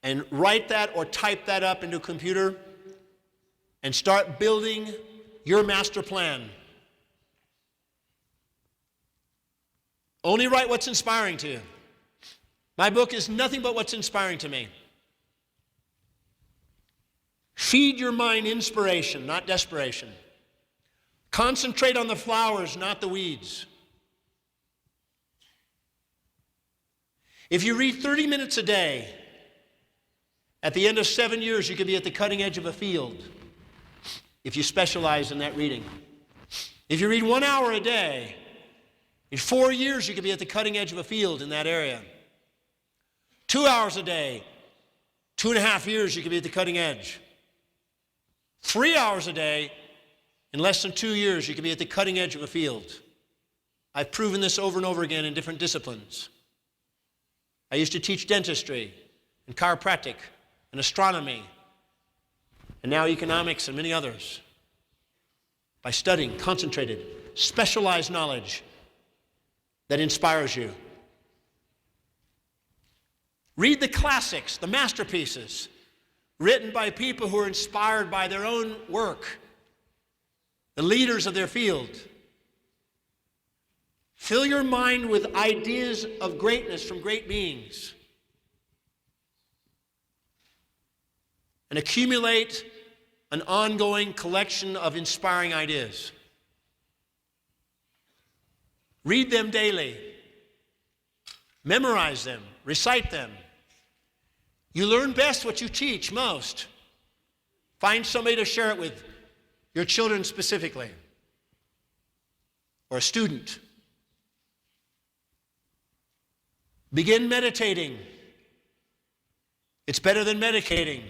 and write that or type that up into a computer and start building your master plan. Only write what's inspiring to you. My book is nothing but what's inspiring to me. Feed your mind inspiration, not desperation. Concentrate on the flowers, not the weeds. If you read 30 minutes a day, at the end of 7 years, you could be at the cutting edge of a field if you specialize in that reading. If you read 1 hour a day, in 4 years, you could be at the cutting edge of a field in that area. 2 hours a day, 2.5 years, you could be at the cutting edge. 3 hours a day, in less than 2 years, you could be at the cutting edge of a field. I've proven this over and over again in different disciplines. I used to teach dentistry and chiropractic and astronomy and now economics and many others. By studying concentrated, specialized knowledge that inspires you. Read the classics, the masterpieces, written by people who are inspired by their own work, the leaders of their field. Fill your mind with ideas of greatness from great beings. And accumulate an ongoing collection of inspiring ideas. Read them daily. Memorize them. Recite them. You learn best what you teach most. Find somebody to share it with, your children specifically, or a student. Begin meditating. It's better than medicating.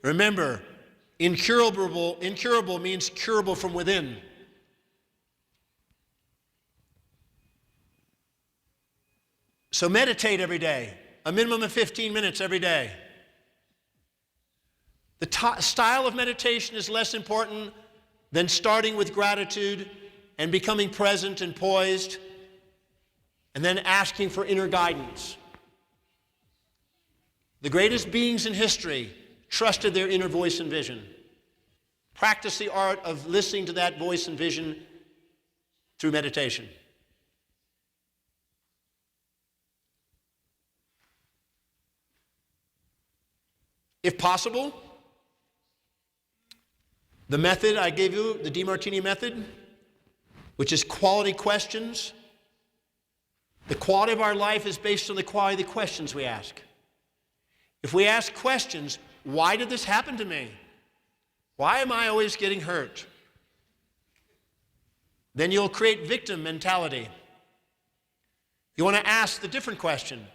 Remember, incurable means curable from within. So meditate every day, a minimum of 15 minutes every day. The style of meditation is less important than starting with gratitude and becoming present and poised, and then asking for inner guidance. The greatest beings in history trusted their inner voice and vision. Practice the art of listening to that voice and vision through meditation. If possible, the method I gave you, the Demartini method, which is quality questions. The quality of our life is based on the quality of the questions we ask. If we ask questions, why did this happen to me? Why am I always getting hurt? then you'll create victim mentality. You want to ask the different question.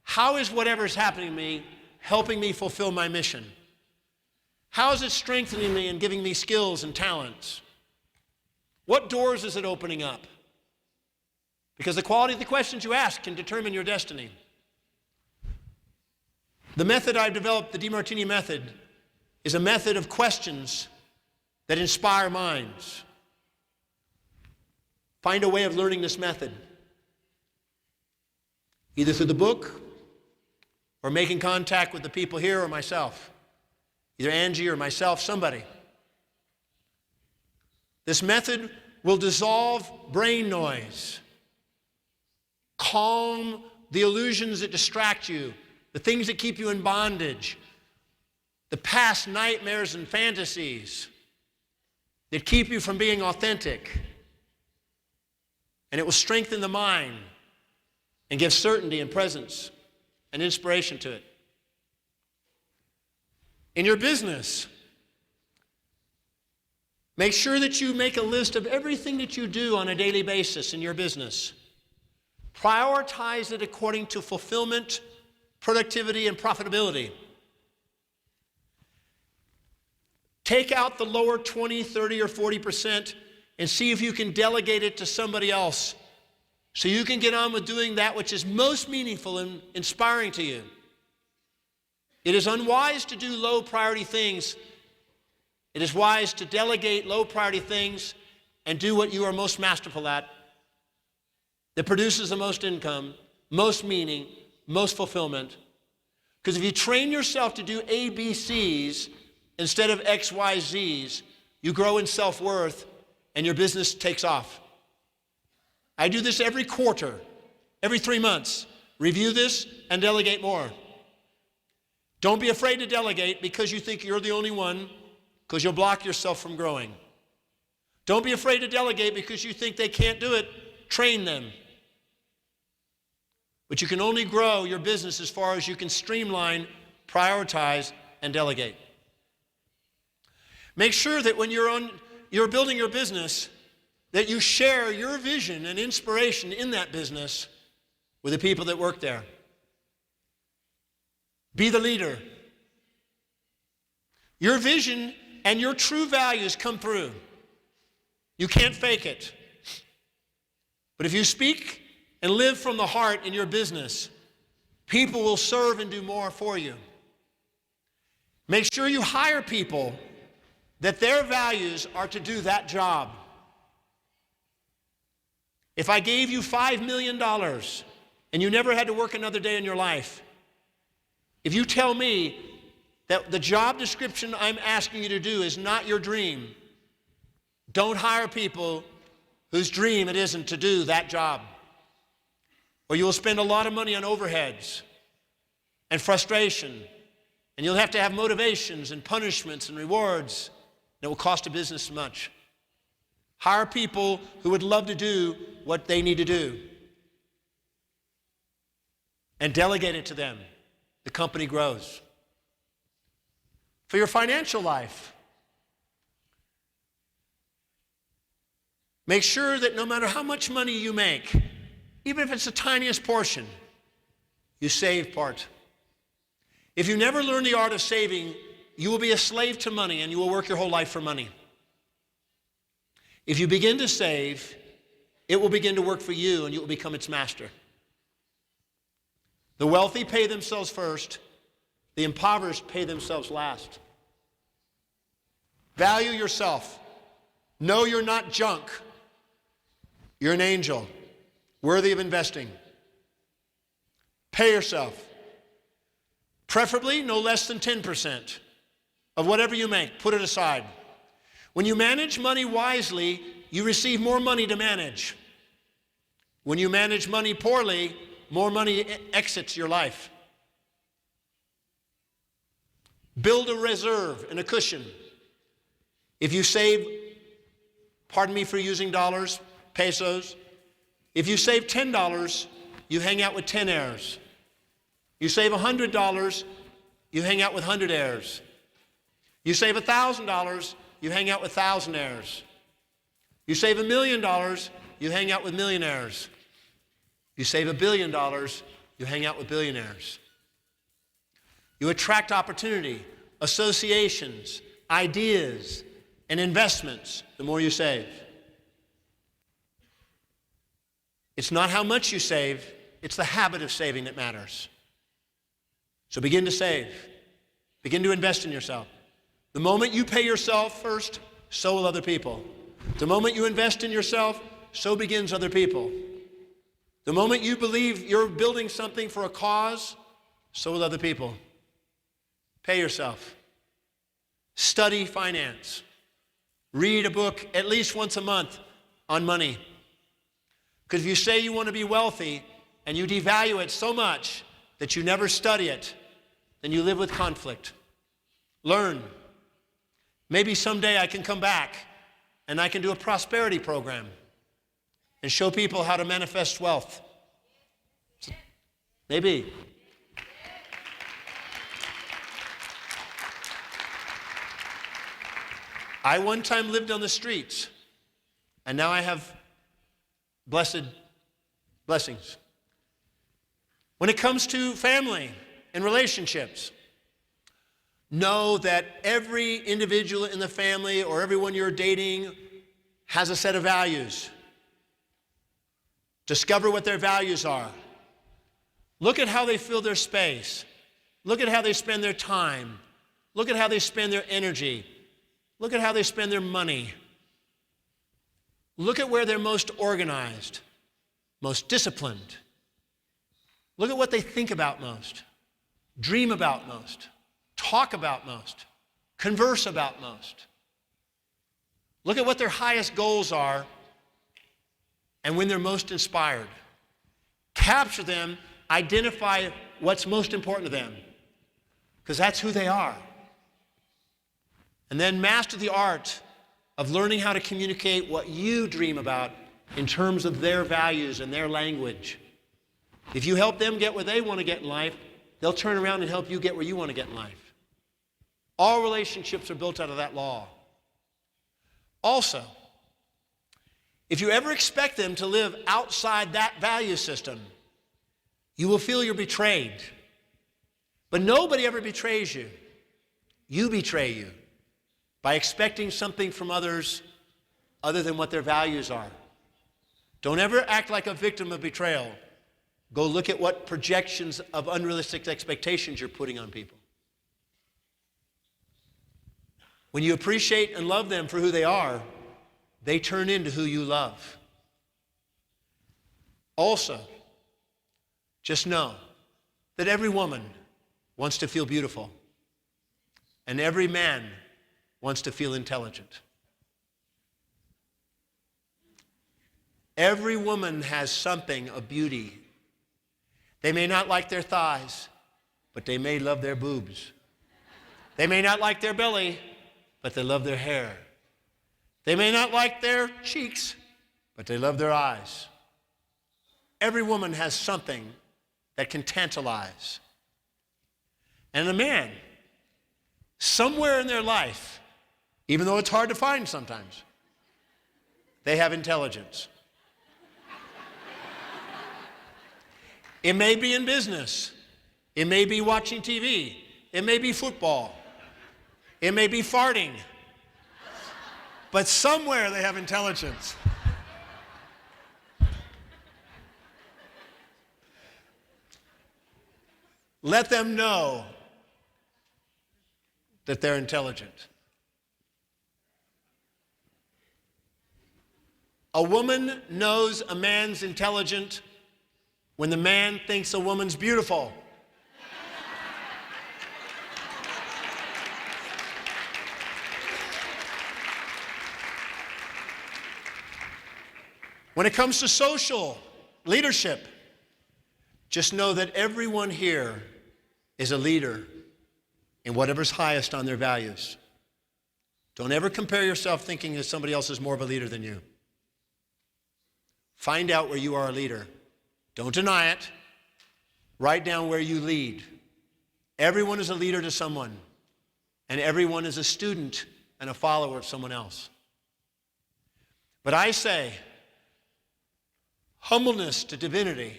How is whatever is happening to me helping me fulfill my mission? How is it strengthening me and giving me skills and talents? What doors is it opening up? Because the quality of the questions you ask can determine your destiny. The method I've developed, the Demartini method, is a method of questions that inspire minds. Find a way of learning this method, either through the book or making contact with the people here or myself, either Angie or myself, somebody. This method will dissolve brain noise, calm the illusions that distract you, the things that keep you in bondage, the past nightmares and fantasies that keep you from being authentic. And it will strengthen the mind and give certainty and presence and inspiration to it. In your business, make sure that you make a list of everything that you do on a daily basis in your business. Prioritize it according to fulfillment, productivity, and profitability. Take out the lower 20, 30, or 40% and see if you can delegate it to somebody else so you can get on with doing that which is most meaningful and inspiring to you. It is unwise to do low priority things. It is wise to delegate low priority things and do what you are most masterful at, that produces the most income, most meaning, most fulfillment. Because if you train yourself to do ABCs instead of XYZs, you grow in self-worth and your business takes off. I do this every quarter, every 3 months. Review this and delegate more. Don't be afraid to delegate because you think you're the only one, because you'll block yourself from growing. Don't be afraid to delegate because you think they can't do it. Train them. But you can only grow your business as far as you can streamline, prioritize, and delegate. Make sure that when you're building your business, that you share your vision and inspiration in that business with the people that work there. Be the leader. Your vision and your true values come through. You can't fake it. But if you speak and live from the heart in your business, people will serve and do more for you. Make sure you hire people that their values are to do that job. If I gave you $5 million and you never had to work another day in your life, if you tell me that the job description I'm asking you to do is not your dream, don't hire people whose dream it isn't to do that job. Or you will spend a lot of money on overheads and frustration, and you'll have to have motivations and punishments and rewards, and it will cost a business much. Hire people who would love to do what they need to do and delegate it to them. The company grows. For your financial life, make sure that no matter how much money you make, even if it's the tiniest portion, you save part. If you never learn the art of saving, you will be a slave to money and you will work your whole life for money. If you begin to save, it will begin to work for you and you will become its master. The wealthy pay themselves first. The impoverished pay themselves last. Value yourself. Know you're not junk. You're an angel, worthy of investing. Pay yourself. Preferably no less than 10% of whatever you make. Put it aside. When you manage money wisely, you receive more money to manage. When you manage money poorly, more money exits your life. Build a reserve and a cushion. If you save, pardon me for using dollars, pesos, if you save $10, you hang out with 10 heirs. You save $100, you hang out with 100 heirs. You save $1,000, you hang out with 1,000 heirs. You save $1 million, you hang out with millionaires. You save $1 billion, you hang out with billionaires. You attract opportunity, associations, ideas, and investments the more you save. It's not how much you save, it's the habit of saving that matters. So begin to save. Begin to invest in yourself. The moment you pay yourself first, so will other people. The moment you invest in yourself, so begins other people. The moment you believe you're building something for a cause, so will other people. Pay yourself. Study finance. Read a book at least once a month on money. Because if you say you want to be wealthy and you devalue it so much that you never study it, then you live with conflict. Learn. Maybe someday I can come back and I can do a prosperity program and show people how to manifest wealth. Maybe. I one time lived on the streets, and now I have blessings. When it comes to family and relationships, know that every individual in the family or everyone you're dating has a set of values. Discover what their values are. Look at how they fill their space. Look at how they spend their time. Look at how they spend their energy. Look at how they spend their money. Look at where they're most organized, most disciplined. Look at what they think about most, dream about most, talk about most, converse about most. Look at what their highest goals are and when they're most inspired. Capture them, identify what's most important to them, because that's who they are. And then master the art of learning how to communicate what you dream about in terms of their values and their language. If you help them get where they want to get in life, they'll turn around and help you get where you want to get in life. All relationships are built out of that law. Also, if you ever expect them to live outside that value system, you will feel you're betrayed. But nobody ever betrays you. You betray you by expecting something from others other than what their values are. Don't ever act like a victim of betrayal. Go look at what projections of unrealistic expectations you're putting on people. When you appreciate and love them for who they are, they turn into who you love. Also, just know that every woman wants to feel beautiful, and every man wants to feel intelligent. Every woman has something of beauty. They may not like their thighs, but they may love their boobs. They may not like their belly, but they love their hair. They may not like their cheeks, but they love their eyes. Every woman has something that can tantalize. And a man, somewhere in their life, even though it's hard to find sometimes, they have intelligence. It may be in business. It may be watching TV. It may be football. It may be farting. But somewhere they have intelligence. Let them know that they're intelligent. A woman knows a man's intelligent when the man thinks a woman's beautiful. When it comes to social leadership, just know that everyone here is a leader in whatever's highest on their values. Don't ever compare yourself thinking that somebody else is more of a leader than you. Find out where you are a leader. Don't deny it. Write down where you lead. Everyone is a leader to someone, and everyone is a student and a follower of someone else. But I say, humbleness to divinity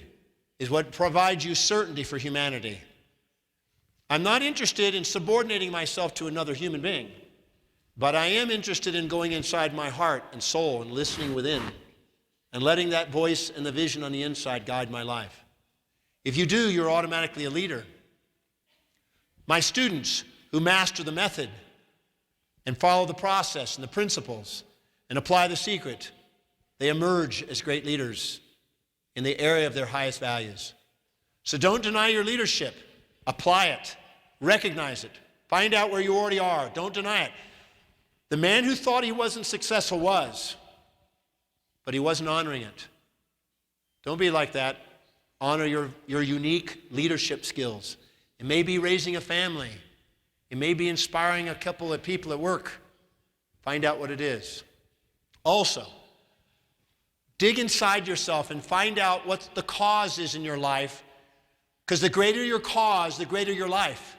is what provides you certainty for humanity. I'm not interested in subordinating myself to another human being, but I am interested in going inside my heart and soul and listening within and letting that voice and the vision on the inside guide my life. If you do, you're automatically a leader. My students who master the method and follow the process and the principles and apply the secret, they emerge as great leaders in the area of their highest values. So don't deny your leadership. Apply it. Recognize it. Find out where you already are. Don't deny it. The man who thought he wasn't successful was, but he wasn't honoring it. Don't be like that. Honor your unique leadership skills. It may be raising a family. It may be inspiring a couple of people at work. Find out what it is. Also, dig inside yourself and find out what the cause is in your life, because the greater your cause, the greater your life.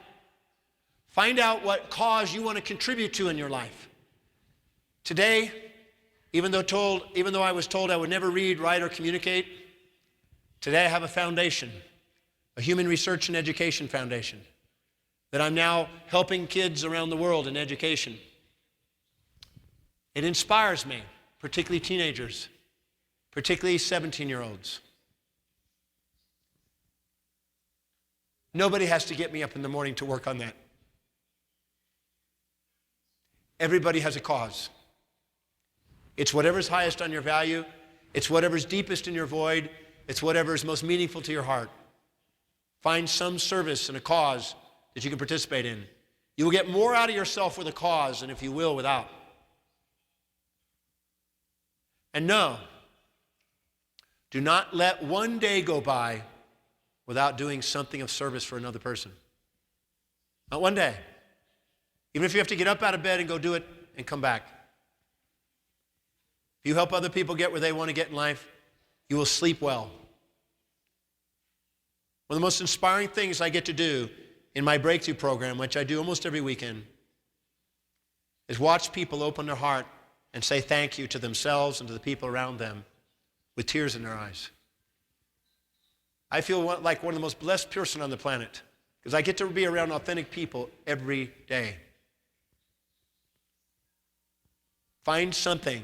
Find out what cause you want to contribute to in your life. Today, even though I was told I would never read, write, or communicate, today I have a foundation, a human research and education foundation, that I'm now helping kids around the world in education. It inspires me, particularly teenagers, particularly 17-year-olds. Nobody has to get me up in the morning to work on that. Everybody has a cause. It's whatever's highest on your value. It's whatever's deepest in your void. It's whatever's most meaningful to your heart. Find some service and a cause that you can participate in. You will get more out of yourself with a cause than if you will without. And no, do not let one day go by without doing something of service for another person. Not one day. Even if you have to get up out of bed and go do it and come back. If you help other people get where they want to get in life, you will sleep well. One of the most inspiring things I get to do in my breakthrough program, which I do almost every weekend, is watch people open their heart and say thank you to themselves and to the people around them with tears in their eyes. I feel like one of the most blessed person on the planet because I get to be around authentic people every day. Find something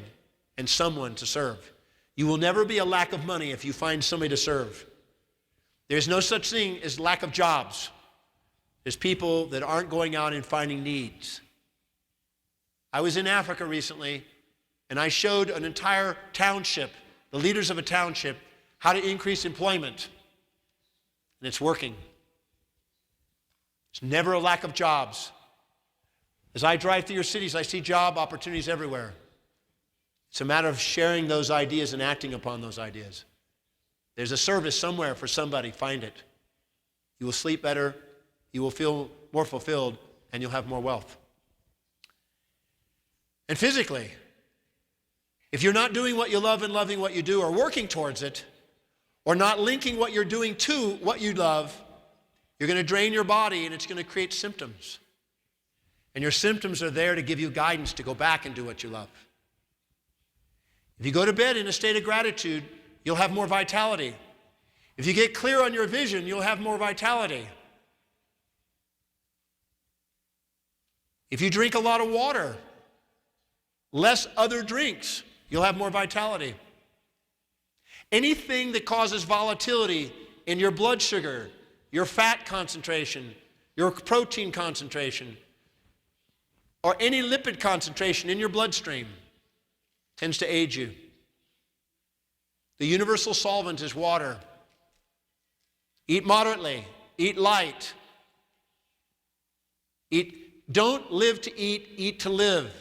and someone to serve. You will never be a lack of money if you find somebody to serve. There's no such thing as lack of jobs. There's people that aren't going out and finding needs. I was in Africa recently, and I showed an entire township, the leaders of a township, how to increase employment. And it's working. There's never a lack of jobs. As I drive through your cities, I see job opportunities everywhere. It's a matter of sharing those ideas and acting upon those ideas. There's a service somewhere for somebody. Find it. You will sleep better, you will feel more fulfilled, and you'll have more wealth. And physically, if you're not doing what you love and loving what you do or working towards it, or not linking what you're doing to what you love, you're going to drain your body and it's going to create symptoms. And your symptoms are there to give you guidance to go back and do what you love. If you go to bed in a state of gratitude, you'll have more vitality. If you get clear on your vision, you'll have more vitality. If you drink a lot of water, less other drinks, you'll have more vitality. Anything that causes volatility in your blood sugar, your fat concentration, your protein concentration, or any lipid concentration in your bloodstream tends to age you. The universal solvent is water. Eat moderately, eat light. Don't live to eat, eat to live.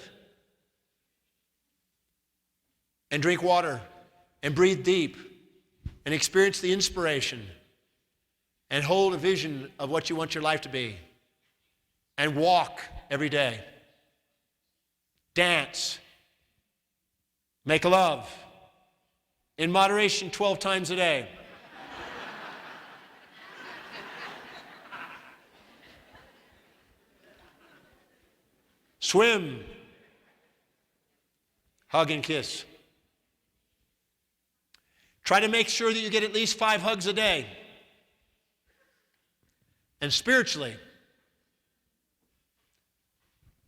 And drink water, and breathe deep, and experience the inspiration, and hold a vision of what you want your life to be, and walk every day. Dance. Make love. In moderation 12 times a day. Swim. Hug and kiss. Try to make sure that you get at least 5 hugs a day. And spiritually,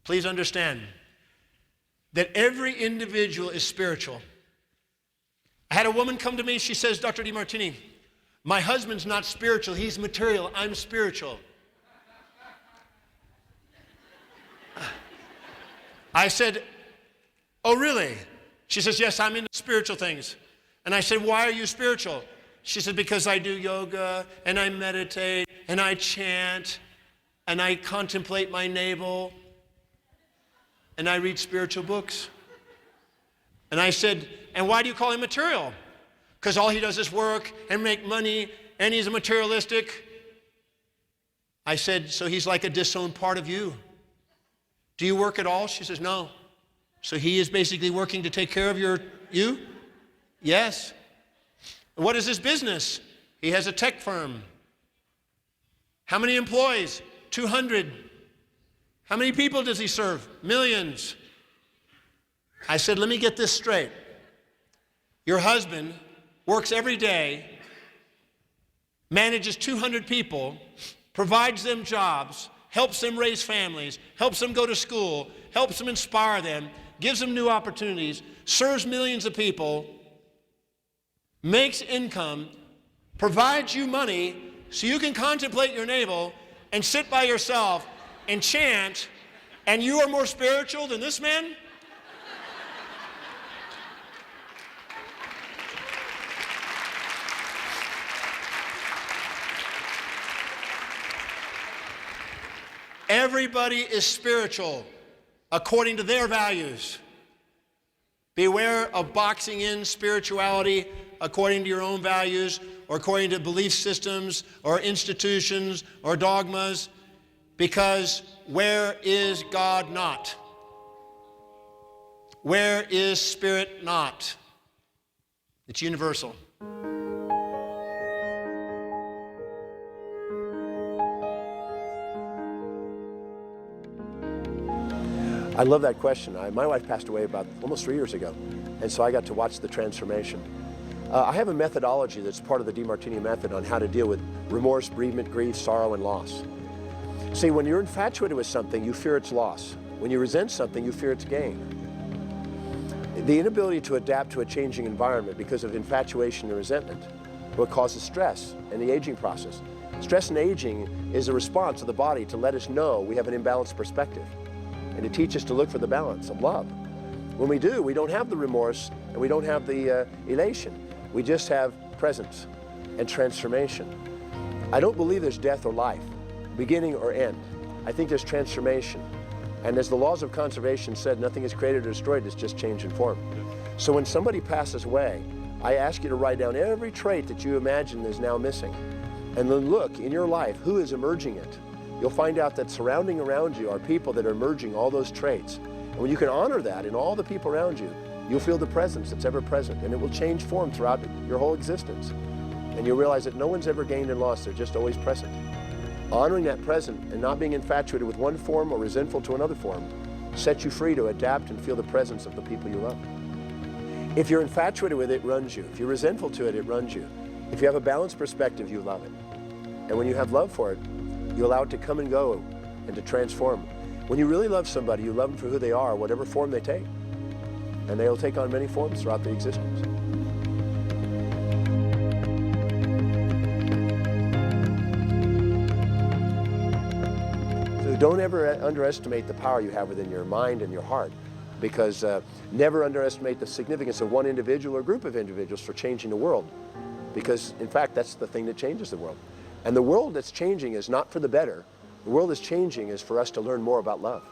please understand that every individual is spiritual. I had a woman come to me, she says, Dr. Demartini, my husband's not spiritual, he's material, I'm spiritual. I said, oh really? She says, yes, I'm into spiritual things. And I said, why are you spiritual? She said, because I do yoga, and I meditate, and I chant, and I contemplate my navel, and I read spiritual books. And I said, and why do you call him material? Because all he does is work and make money, and he's a materialistic. I said, so he's like a disowned part of you. Do you work at all? She says, no. So he is basically working to take care of you? Yes. What is his business? He has a tech firm. How many employees? 200. How many people does he serve? Millions. I said, let me get this straight. Your husband works every day, manages 200 people, provides them jobs, helps them raise families, helps them go to school, helps them inspire them, gives them new opportunities, serves millions of people, makes income, provides you money so you can contemplate your navel and sit by yourself and chant, and you are more spiritual than this man? Everybody is spiritual according to their values. Beware of boxing in spirituality according to your own values or according to belief systems or institutions or dogmas, because where is God not? Where is spirit not? It's universal. I love that question. My wife passed away about almost 3 years ago, and so I got to watch the transformation. I have a methodology that's part of the Demartini method on how to deal with remorse, bereavement, grief, sorrow, and loss. See, when you're infatuated with something, you fear its loss. When you resent something, you fear its gain. The inability to adapt to a changing environment because of infatuation and resentment, what causes stress and the aging process. Stress and aging is a response of the body to let us know we have an imbalanced perspective, and to teach us to look for the balance of love. When we do, we don't have the remorse and we don't have the elation. We just have presence and transformation. I don't believe there's death or life, beginning or end. I think there's transformation. And as the laws of conservation said, nothing is created or destroyed, it's just change in form. So when somebody passes away, I ask you to write down every trait that you imagine is now missing. And then look in your life, who is emerging it? You'll find out that surrounding around you are people that are merging all those traits. And when you can honor that in all the people around you, you'll feel the presence that's ever present, and it will change form throughout your whole existence. And you'll realize that no one's ever gained and lost, they're just always present. Honoring that present and not being infatuated with one form or resentful to another form sets you free to adapt and feel the presence of the people you love. If you're infatuated with it, it runs you. If you're resentful to it, it runs you. If you have a balanced perspective, you love it. And when you have love for it, you allow it to come and go and to transform. When you really love somebody, you love them for who they are, whatever form they take. And they'll take on many forms throughout their existence. So don't ever underestimate the power you have within your mind and your heart, because never underestimate the significance of one individual or group of individuals for changing the world. Because, in fact, that's the thing that changes the world. And the world that's changing is not for the better. The world that's changing is for us to learn more about love.